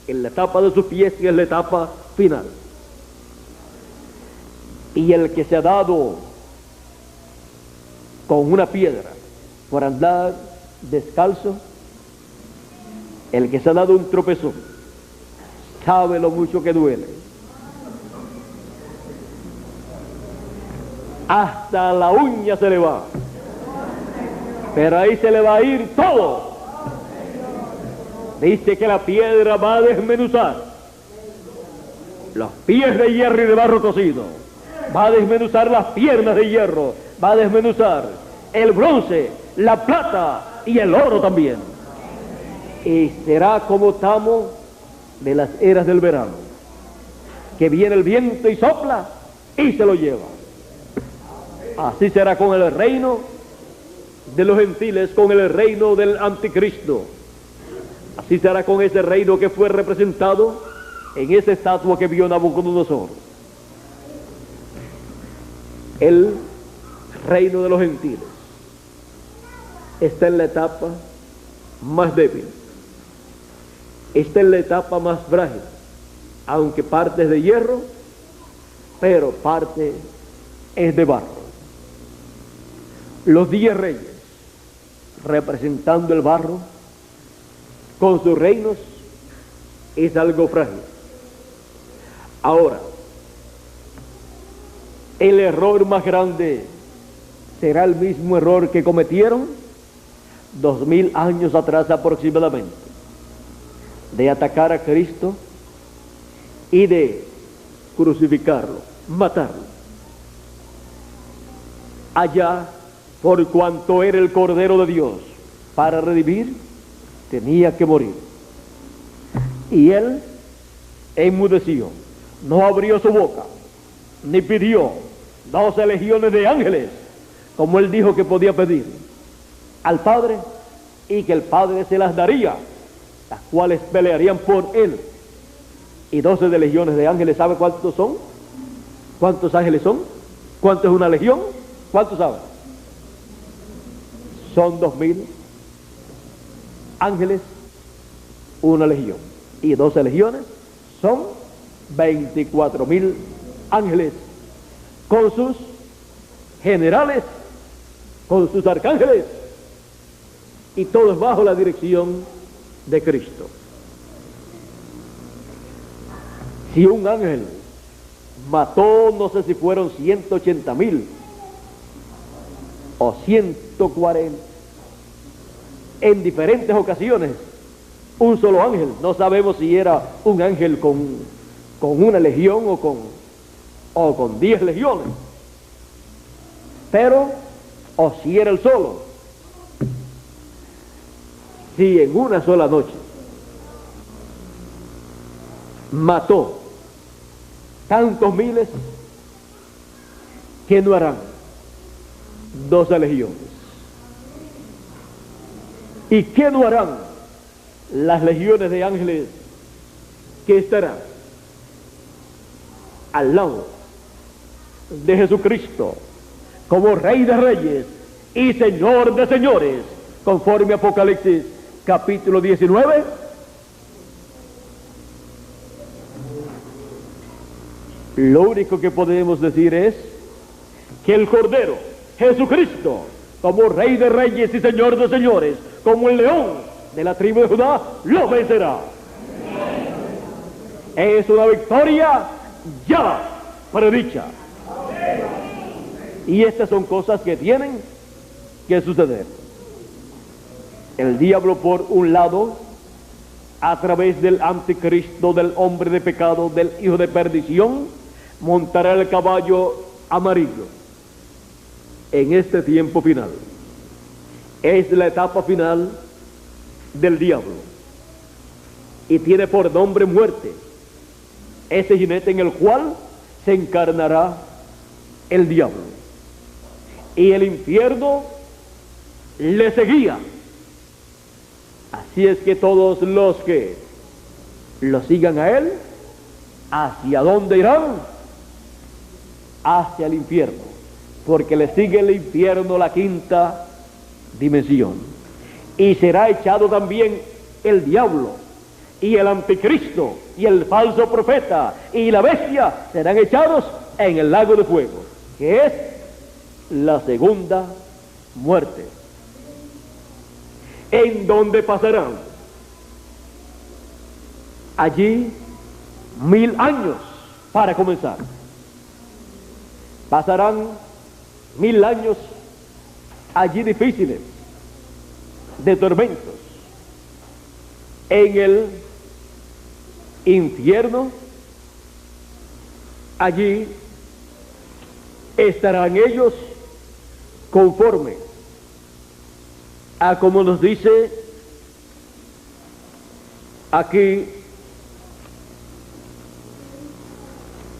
en la etapa de sus pies, que es la etapa final. Y el que se ha dado con una piedra por andar descalzo, el que se ha dado un tropezón, sabe lo mucho que duele. Hasta la uña se le va, pero ahí se le va a ir todo. Dice que la piedra va a desmenuzar los pies de hierro y de barro cocido, va a desmenuzar las piernas de hierro, va a desmenuzar el bronce, la plata y el oro también. Y será como tamo de las eras del verano, que viene el viento y sopla y se lo lleva. Así será con el reino de los gentiles, con el reino del anticristo. Así será con ese reino que fue representado en esa estatua que vio Nabucodonosor. El reino de los gentiles está en la etapa más débil, está en la etapa más frágil, aunque parte es de hierro, pero parte es de barro. Los 10 reyes, representando el barro, con sus reinos, es algo frágil. Ahora, el error más grande será el mismo error que cometieron 2000 años atrás aproximadamente, de atacar a Cristo y de crucificarlo, matarlo. Allá, por cuanto era el Cordero de Dios para redimir, tenía que morir. Y él enmudeció, no abrió su boca, ni pidió 12 legiones de ángeles, como él dijo que podía pedir al Padre, y que el Padre se las daría, las cuales pelearían por él. Y 12 de legiones de ángeles, ¿sabe cuántos son? ¿Cuántos ángeles son? ¿Cuánto es una legión? ¿Cuántos saben? Son 2000 ángeles, una legión. Y 12 legiones son 24.000 ángeles, con sus generales, con sus arcángeles, y todos bajo la dirección de Cristo. Si un ángel mató, no sé si fueron 180.000 o 140 en diferentes ocasiones, un solo ángel, no sabemos si era un ángel con una legión o con 10 legiones, pero o si era el solo. Si en una sola noche mató tantos miles, ¿qué no harán 12 legiones? ¿Y qué no harán las legiones de ángeles que estarán al lado de Jesucristo como Rey de Reyes y Señor de Señores, conforme a Apocalipsis capítulo 19? Lo único que podemos decir es que el Cordero, Jesucristo, como Rey de Reyes y Señor de Señores, como el león de la tribu de Judá, lo vencerá. Es una victoria ya predicha. Y estas son cosas que tienen que suceder. El diablo, por un lado, a través del anticristo, del hombre de pecado, del hijo de perdición, montará el caballo amarillo en este tiempo final. Es la etapa final del diablo y tiene por nombre muerte, ese jinete en el cual se encarnará el diablo, y el infierno le seguía. Así es que todos los que lo sigan a él, ¿hacia dónde irán? Hacia el infierno, porque le sigue el infierno, la quinta dimensión. Y será echado también el diablo y el anticristo y el falso profeta y la bestia, serán echados en el lago de fuego, que es la segunda muerte, en donde pasarán allí 1000 años para comenzar. Pasarán 1000 años allí difíciles, de tormentos, en el infierno. Allí estarán ellos conforme a como nos dice aquí.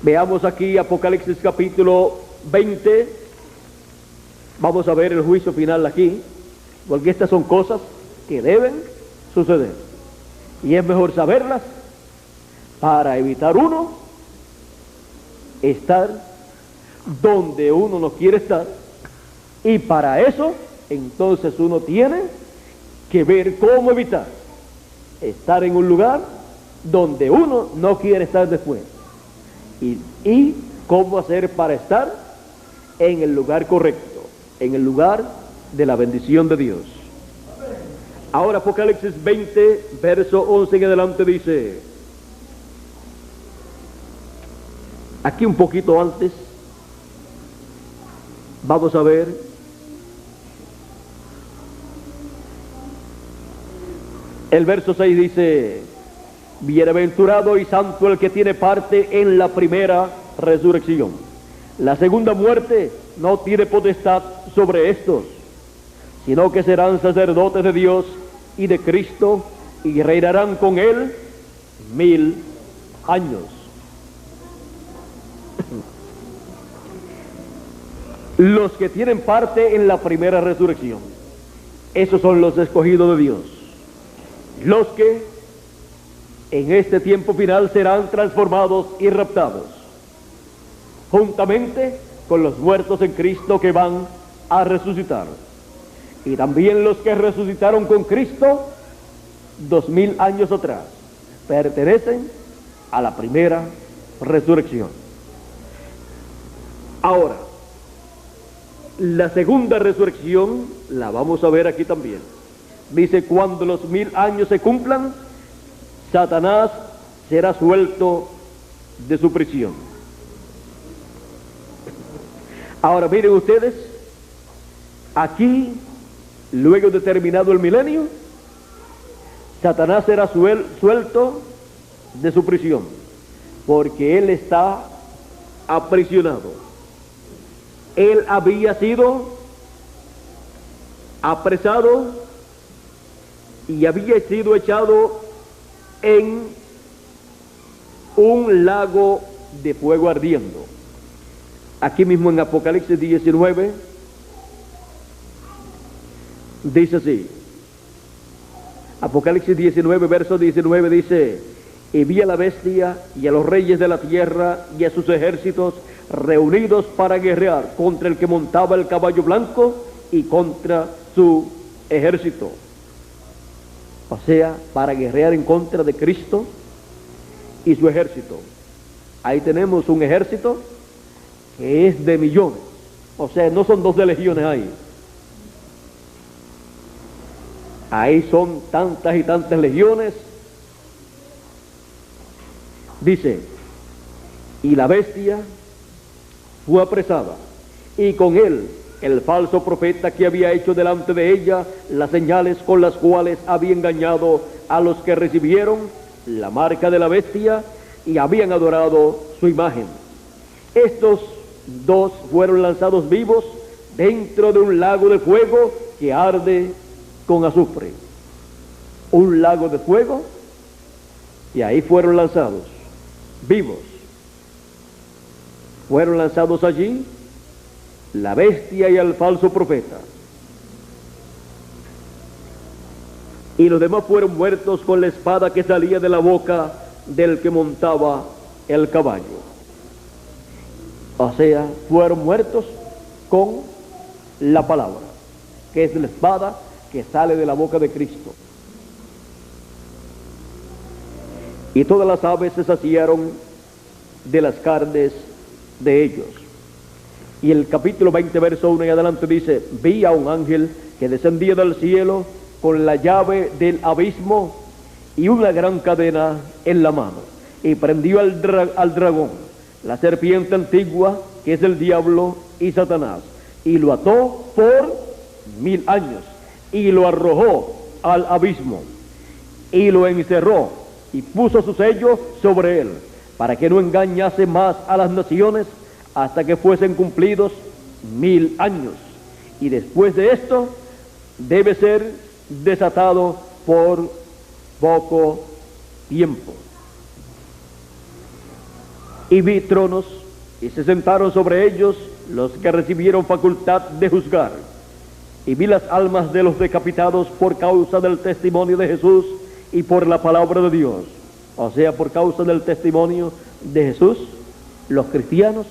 Veamos aquí Apocalipsis capítulo 20. Vamos a ver el juicio final aquí, porque estas son cosas que deben suceder y es mejor saberlas para evitar uno estar donde uno no quiere estar. Y para eso entonces uno tiene que ver cómo evitar estar en un lugar donde uno no quiere estar después, y cómo hacer para estar en el lugar correcto, en el lugar de la bendición de Dios. Ahora Apocalipsis 20, verso 11 en adelante dice, aquí un poquito antes, vamos a ver el verso 6 dice: bienaventurado y santo el que tiene parte en la primera resurrección. La segunda muerte no tiene potestad sobre estos, sino que serán sacerdotes de Dios y de Cristo, y reinarán con él 1000 años. Los que tienen parte en la primera resurrección, esos son los escogidos de Dios, los que en este tiempo final serán transformados y raptados, juntamente con los muertos en Cristo que van a resucitar. Y también los que resucitaron con Cristo 2000 años atrás pertenecen a la primera resurrección. Ahora, la segunda resurrección la vamos a ver aquí también. Dice: cuando los 1000 años se cumplan, Satanás será suelto de su prisión. Ahora miren ustedes, aquí, luego de terminado el milenio, Satanás será suelto de su prisión, porque él está aprisionado. Él había sido apresado y había sido echado en un lago de fuego ardiendo. Aquí mismo en Apocalipsis 19 dice así. Apocalipsis 19, verso 19 dice: y vi a la bestia y a los reyes de la tierra y a sus ejércitos reunidos para guerrear contra el que montaba el caballo blanco y contra su ejército. O sea, para guerrear en contra de Cristo y su ejército. Ahí tenemos un ejército que es de millones. O sea, no son 2 legiones ahí. Ahí son tantas y tantas legiones. Dice, y la bestia fue apresada, y con él el falso profeta que había hecho delante de ella las señales con las cuales había engañado a los que recibieron la marca de la bestia y habían adorado su imagen. Estos 2 fueron lanzados vivos dentro de un lago de fuego que arde con azufre. Un lago de fuego, y ahí fueron lanzados vivos. Fueron lanzados allí la bestia y el falso profeta. Y los demás fueron muertos con la espada que salía de la boca del que montaba el caballo. O sea, fueron muertos con la palabra, que es la espada que sale de la boca de Cristo. Y todas las aves se saciaron de las carnes de ellos. Y el capítulo 20, verso 1 y adelante dice, vi a un ángel que descendía del cielo con la llave del abismo y una gran cadena en la mano, y prendió al dragón, la serpiente antigua, que es el diablo y Satanás, y lo ató por 1000 años, y lo arrojó al abismo, y lo encerró, y puso su sello sobre él, para que no engañase más a las naciones, hasta que fuesen cumplidos 1000 años. Y después de esto, debe ser desatado por poco tiempo. Y vi tronos, y se sentaron sobre ellos los que recibieron facultad de juzgar. Y vi las almas de los decapitados por causa del testimonio de Jesús y por la palabra de Dios. O sea, por causa del testimonio de Jesús, los cristianos,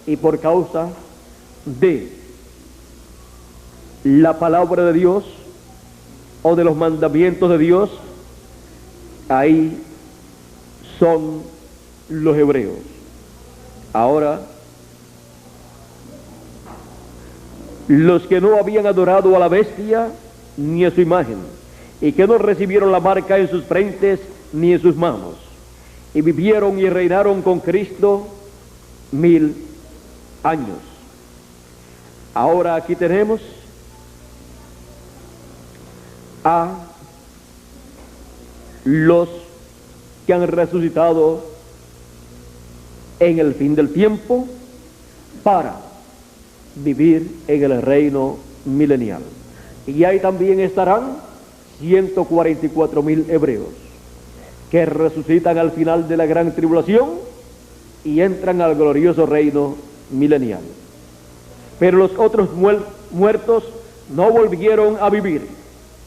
y por causa de la palabra de Dios o de los mandamientos de Dios, ahí son los hebreos. Ahora, los que no habían adorado a la bestia ni a su imagen, y que no recibieron la marca en sus frentes ni en sus manos, y vivieron y reinaron con Cristo 1000 años. Ahora aquí tenemos a los que han resucitado en el fin del tiempo para vivir en el reino milenial. Y ahí también estarán 144,000 hebreos que resucitan al final de la gran tribulación y entran al glorioso reino milenial. Pero los otros muertos no volvieron a vivir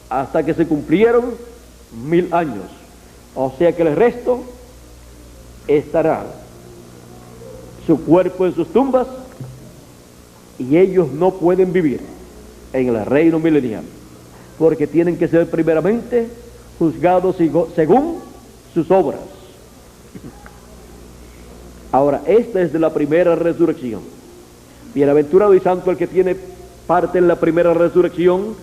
hasta que se cumplieron 1000 años. O sea que el resto estará su cuerpo en sus tumbas, y ellos no pueden vivir en el reino milenial, porque tienen que ser primeramente juzgados según sus obras. Ahora, esta es de la primera resurrección. Bienaventurado y santo el que tiene parte en la primera resurrección.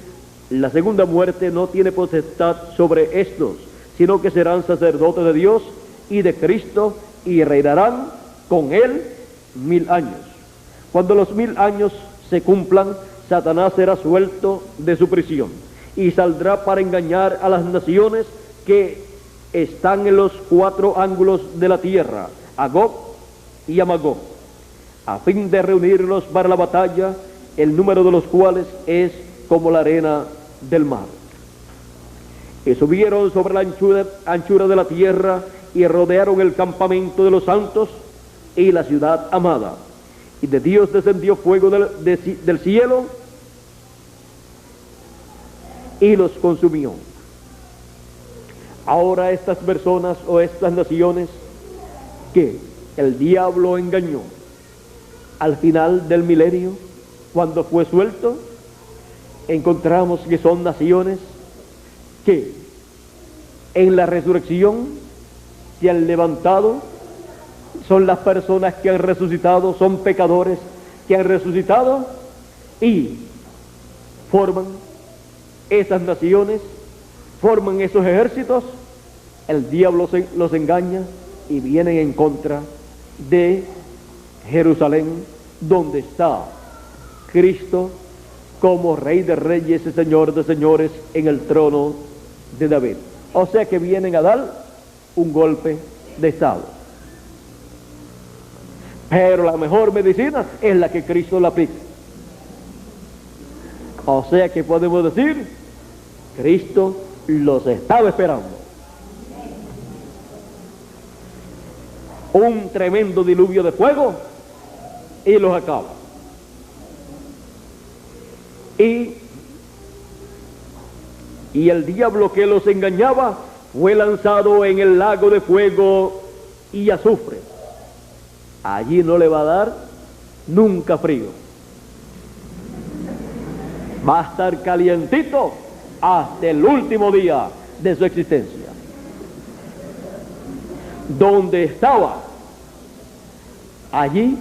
La segunda muerte no tiene potestad sobre estos, sino que serán sacerdotes de Dios y de Cristo, y reinarán con él 1000 años. Cuando los 1000 años se cumplan, Satanás será suelto de su prisión y saldrá para engañar a las naciones que están en los 4 ángulos de la tierra, a Gog y a Magog, a fin de reunirlos para la batalla, el número de los cuales es como la arena del mar. Y subieron sobre la anchura de la tierra y rodearon el campamento de los santos y la ciudad amada. Y de Dios descendió fuego del cielo y los consumió. Ahora estas personas o estas naciones que el diablo engañó al final del milenio, cuando fue suelto, encontramos que son naciones que en la resurrección se han levantado son las personas que han resucitado, son pecadores que han resucitado y forman esas naciones, forman esos ejércitos. El diablo los engaña y vienen en contra de Jerusalén, donde está Cristo como Rey de Reyes y Señor de Señores en el trono de David. O sea que vienen a dar un golpe de estado. Pero la mejor medicina es la que Cristo la aplica. O sea que podemos decir, Cristo los estaba esperando. Un tremendo diluvio de fuego y los acaba. Y el diablo que los engañaba fue lanzado en el lago de fuego y azufre. Allí no le va a dar nunca frío. Va a estar calientito hasta el último día de su existencia. Donde estaba, allí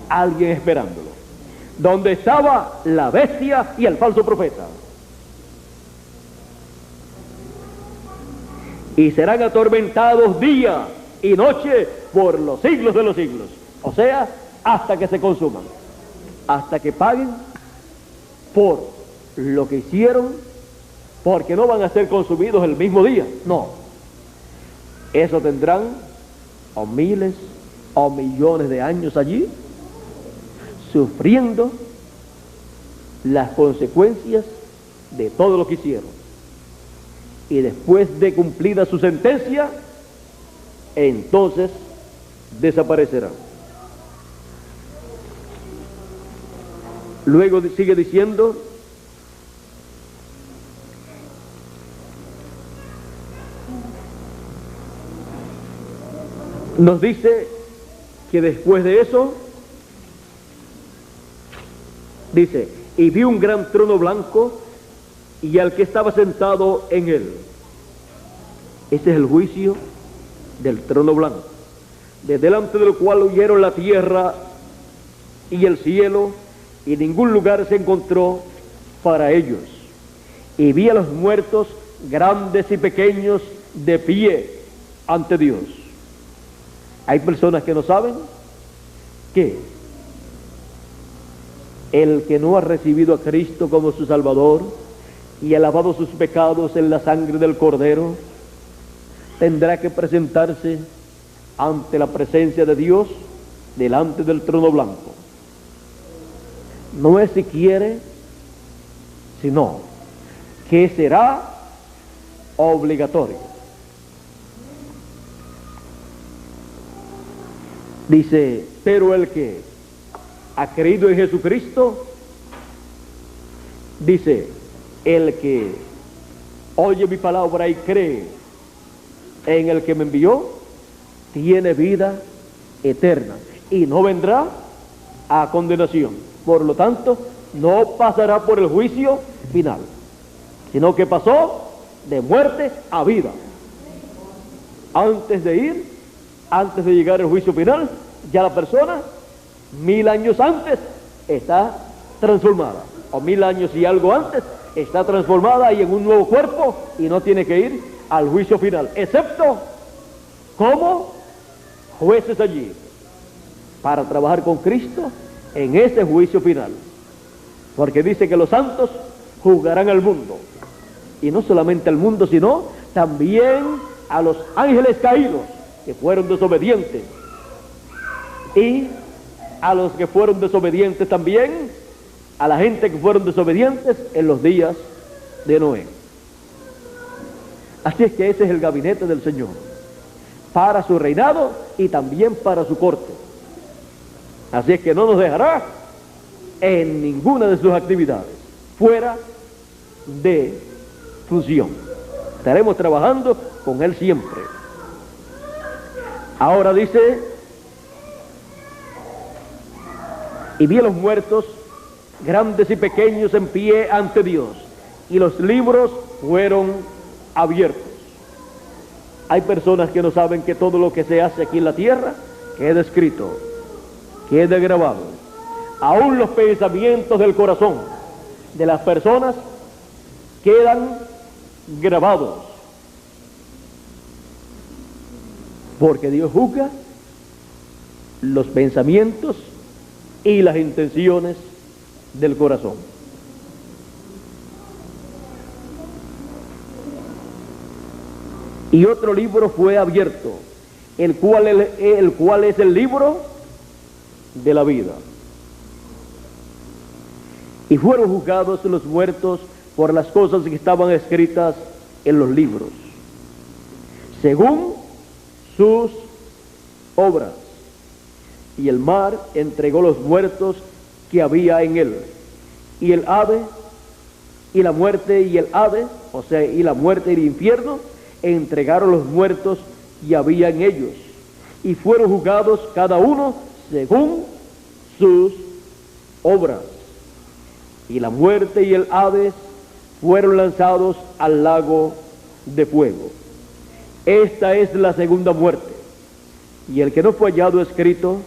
alguien esperándolo. Donde estaba la bestia y el falso profeta. Y serán atormentados día y noche por los siglos de los siglos. O sea, hasta que se consuman. Hasta que paguen por lo que hicieron, porque no van a ser consumidos el mismo día. No. Eso tendrán o miles o millones de años allí, sufriendo las consecuencias de todo lo que hicieron. Y después de cumplida su sentencia, entonces desaparecerán. Luego sigue diciendo, nos dice que después de eso, dice, y vi un gran trono blanco y al que estaba sentado en él. Ese es el juicio del trono blanco, de delante del cual huyeron la tierra y el cielo, y ningún lugar se encontró para ellos. Y vi a los muertos, grandes y pequeños, de pie ante Dios. Hay personas que no saben que el que no ha recibido a Cristo como su Salvador y ha lavado sus pecados en la sangre del Cordero, tendrá que presentarse ante la presencia de Dios, delante del trono blanco. No es si quiere, sino que será obligatorio. Dice, pero el que ha creído en Jesucristo, dice, el que oye mi palabra y cree en el que me envió, tiene vida eterna y no vendrá a condenación. Por lo tanto, no pasará por el juicio final, sino que pasó de muerte a vida. Antes de llegar al juicio final, ya la persona 1000 años antes está transformada, o 1000 años y algo antes está transformada y en un nuevo cuerpo, y no tiene que ir al juicio final, excepto como jueces allí para trabajar con Cristo en ese juicio final, porque dice que los santos juzgarán al mundo, y no solamente al mundo, sino también a los ángeles caídos que fueron desobedientes, y a los que fueron desobedientes también, a la gente que fueron desobedientes en los días de Noé. Así es que ese es el gabinete del Señor, para su reinado y también para su corte. Así es que no nos dejará en ninguna de sus actividades fuera de función. Estaremos trabajando con Él siempre. Ahora dice, y vi a los muertos, grandes y pequeños, en pie ante Dios, y los libros fueron abiertos. Hay personas que no saben que todo lo que se hace aquí en la tierra, queda escrito, queda grabado. Aún los pensamientos del corazón de las personas quedan grabados, porque Dios juzga los pensamientos y las intenciones del corazón. Y otro libro fue abierto, el cual es el libro de la vida. Y fueron juzgados los muertos por las cosas que estaban escritas en los libros, según sus obras. Y el mar entregó los muertos que había en él, y el ave, y la muerte y el ave, o sea, y la muerte y el infierno, entregaron los muertos que había en ellos, y fueron juzgados cada uno según sus obras. Y la muerte y el Hades fueron lanzados al lago de fuego. Esta es la segunda muerte. Y el que no fue hallado escrito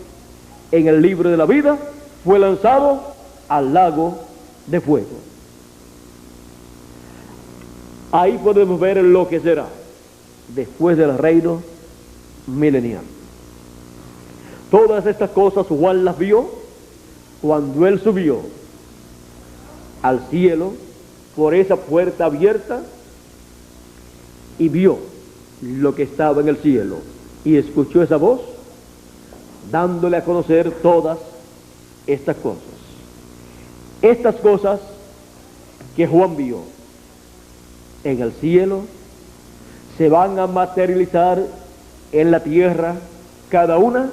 en el libro de la vida fue lanzado al lago de fuego. Ahí podemos ver lo que será después del reino milenial. Todas estas cosas Juan las vio cuando él subió al cielo por esa puerta abierta y vio lo que estaba en el cielo y escuchó esa voz dándole a conocer todas estas cosas. Estas cosas que Juan vio en el cielo se van a materializar en la tierra, cada una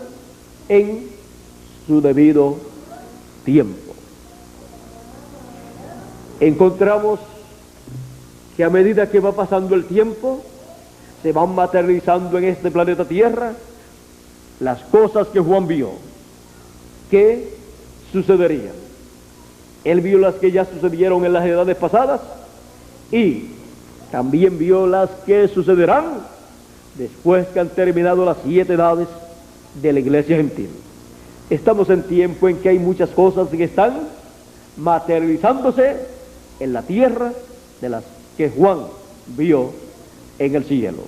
en su debido tiempo. Encontramos que a medida que va pasando el tiempo, se van materializando en este planeta Tierra las cosas que Juan vio, que sucederían. Él vio las que ya sucedieron en las edades pasadas y también vio las que sucederán después que han terminado las 7 edades de la iglesia gentil. Estamos en tiempo en que hay muchas cosas que están materializándose en la tierra de las que Juan vio en el cielo.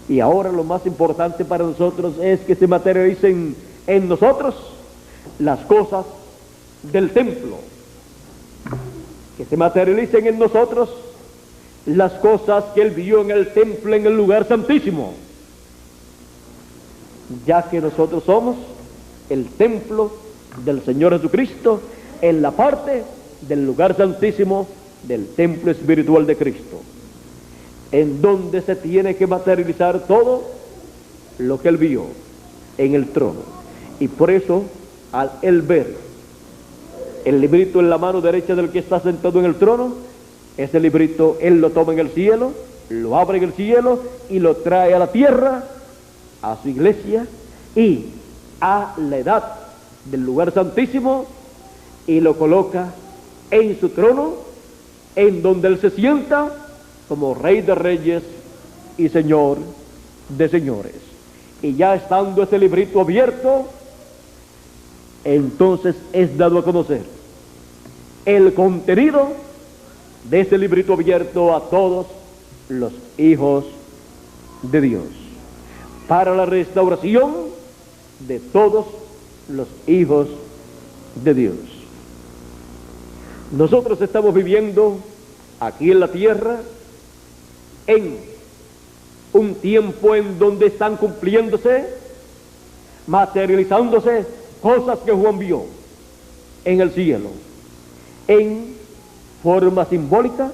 Y ahora lo más importante para nosotros es que se materialicen en nosotros las cosas del templo, que se materialicen en nosotros las cosas que él vio en el templo, en el lugar santísimo, ya que nosotros somos el templo del Señor Jesucristo en la parte del lugar santísimo del templo espiritual de Cristo, en donde se tiene que materializar todo lo que él vio en el trono. Y por eso, al él ver el librito en la mano derecha del que está sentado en el trono, ese librito él lo toma en el cielo, lo abre en el cielo y lo trae a la tierra, a su iglesia y a la edad del lugar santísimo, y lo coloca en su trono, en donde él se sienta como Rey de Reyes y Señor de Señores. Y ya estando ese librito abierto, entonces es dado a conocer el contenido de ese librito abierto a todos los hijos de Dios, para la restauración de todos los hijos de Dios. Nosotros estamos viviendo aquí en la tierra en un tiempo en donde están cumpliéndose, materializándose cosas que Juan vio en el cielo, en forma simbólica,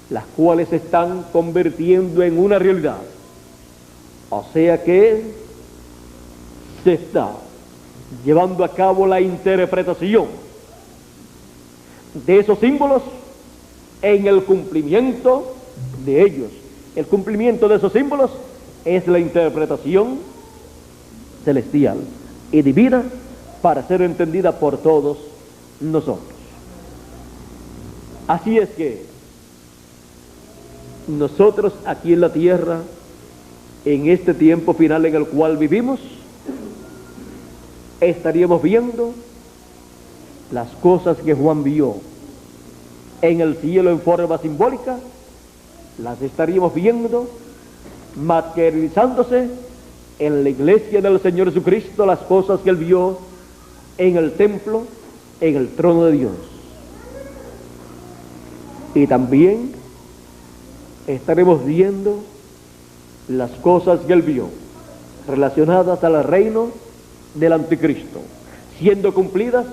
las cuales se están convirtiendo en una realidad. O sea que se está llevando a cabo la interpretación de esos símbolos en el cumplimiento de ellos. El cumplimiento de esos símbolos es la interpretación celestial y divina para ser entendida por todos nosotros. Así es que nosotros aquí en la tierra, en este tiempo final en el cual vivimos, estaríamos viendo las cosas que Juan vio en el cielo en forma simbólica, las estaríamos viendo materializándose en la iglesia del Señor Jesucristo, las cosas que él vio en el templo, en el trono de Dios. Y también estaremos viendo las cosas que él vio relacionadas al reino del anticristo, siendo cumplidas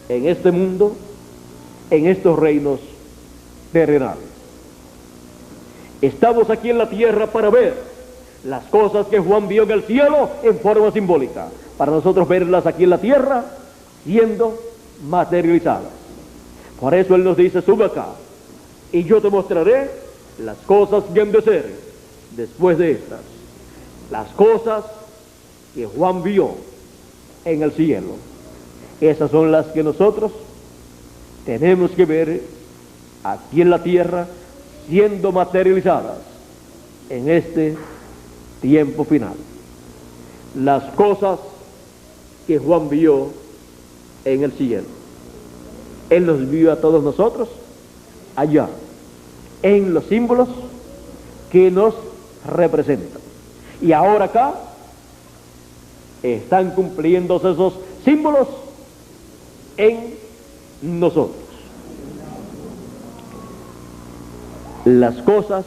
en este mundo, en estos reinos terrenales. Estamos aquí en la tierra para ver las cosas que Juan vio en el cielo en forma simbólica, para nosotros verlas aquí en la tierra siendo materializadas. Por eso él nos dice: sube acá y yo te mostraré las cosas que han de ser después de estas. Las cosas que Juan vio en el cielo, esas son las que nosotros tenemos que ver aquí en la tierra siendo materializadas en este tiempo final. Las cosas que Juan vio en el cielo, él nos vio a todos nosotros allá en los símbolos que nos representan, y ahora acá están cumpliéndose esos símbolos en nosotros. Las cosas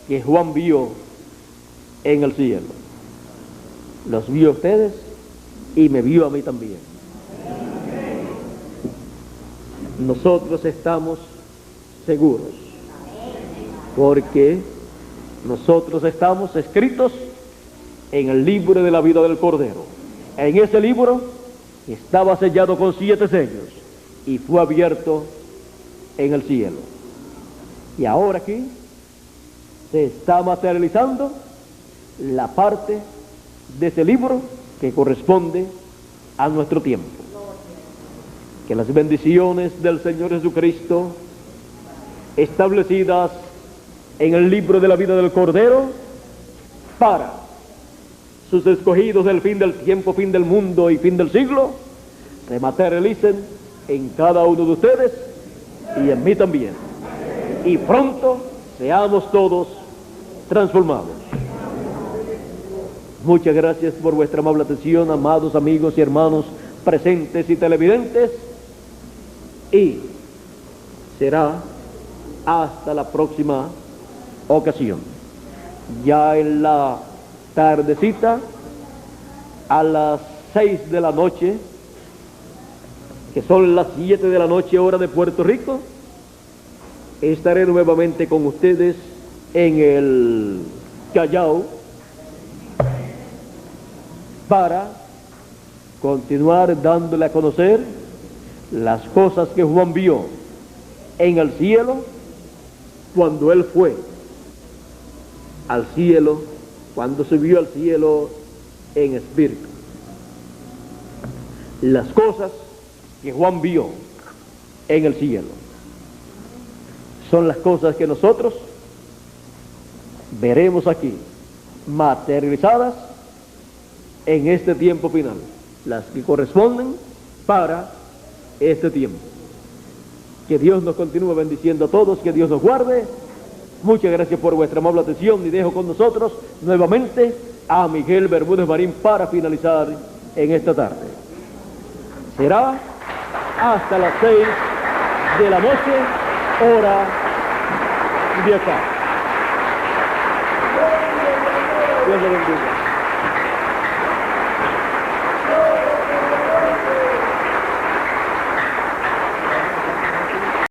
que Juan vio en el cielo, los vio a ustedes y me vio a mí también. Nosotros estamos seguros porque nosotros estamos escritos en el libro de la vida del Cordero. En ese libro estaba sellado con 7 sellos y fue abierto en el cielo. Y ahora aquí se está materializando la parte de ese libro que corresponde a nuestro tiempo. Que las bendiciones del Señor Jesucristo, establecidas en el libro de la vida del Cordero para sus escogidos del fin del tiempo, fin del mundo y fin del siglo, se materialicen en cada uno de ustedes y en mí también, y pronto seamos todos transformados. Muchas gracias por vuestra amable atención, amados amigos y hermanos presentes y televidentes, y será hasta la próxima ocasión. Ya en la tardecita, a las 6 de la noche, que son las 7 de la noche hora de Puerto Rico, estaré nuevamente con ustedes en el Callao para continuar dándole a conocer las cosas que Juan vio en el cielo cuando él fue al cielo, cuando subió al cielo en espíritu. Las cosas que Juan vio en el cielo son las cosas que nosotros veremos aquí materializadas en este tiempo final, las que corresponden para este tiempo. Que Dios nos continúe bendiciendo a todos, que Dios nos guarde. Muchas gracias por vuestra amable atención, y dejo con nosotros nuevamente a Miguel Bermúdez Marín para finalizar en esta tarde. Será hasta las 6 de la noche, hora de acá. Dios le bendiga.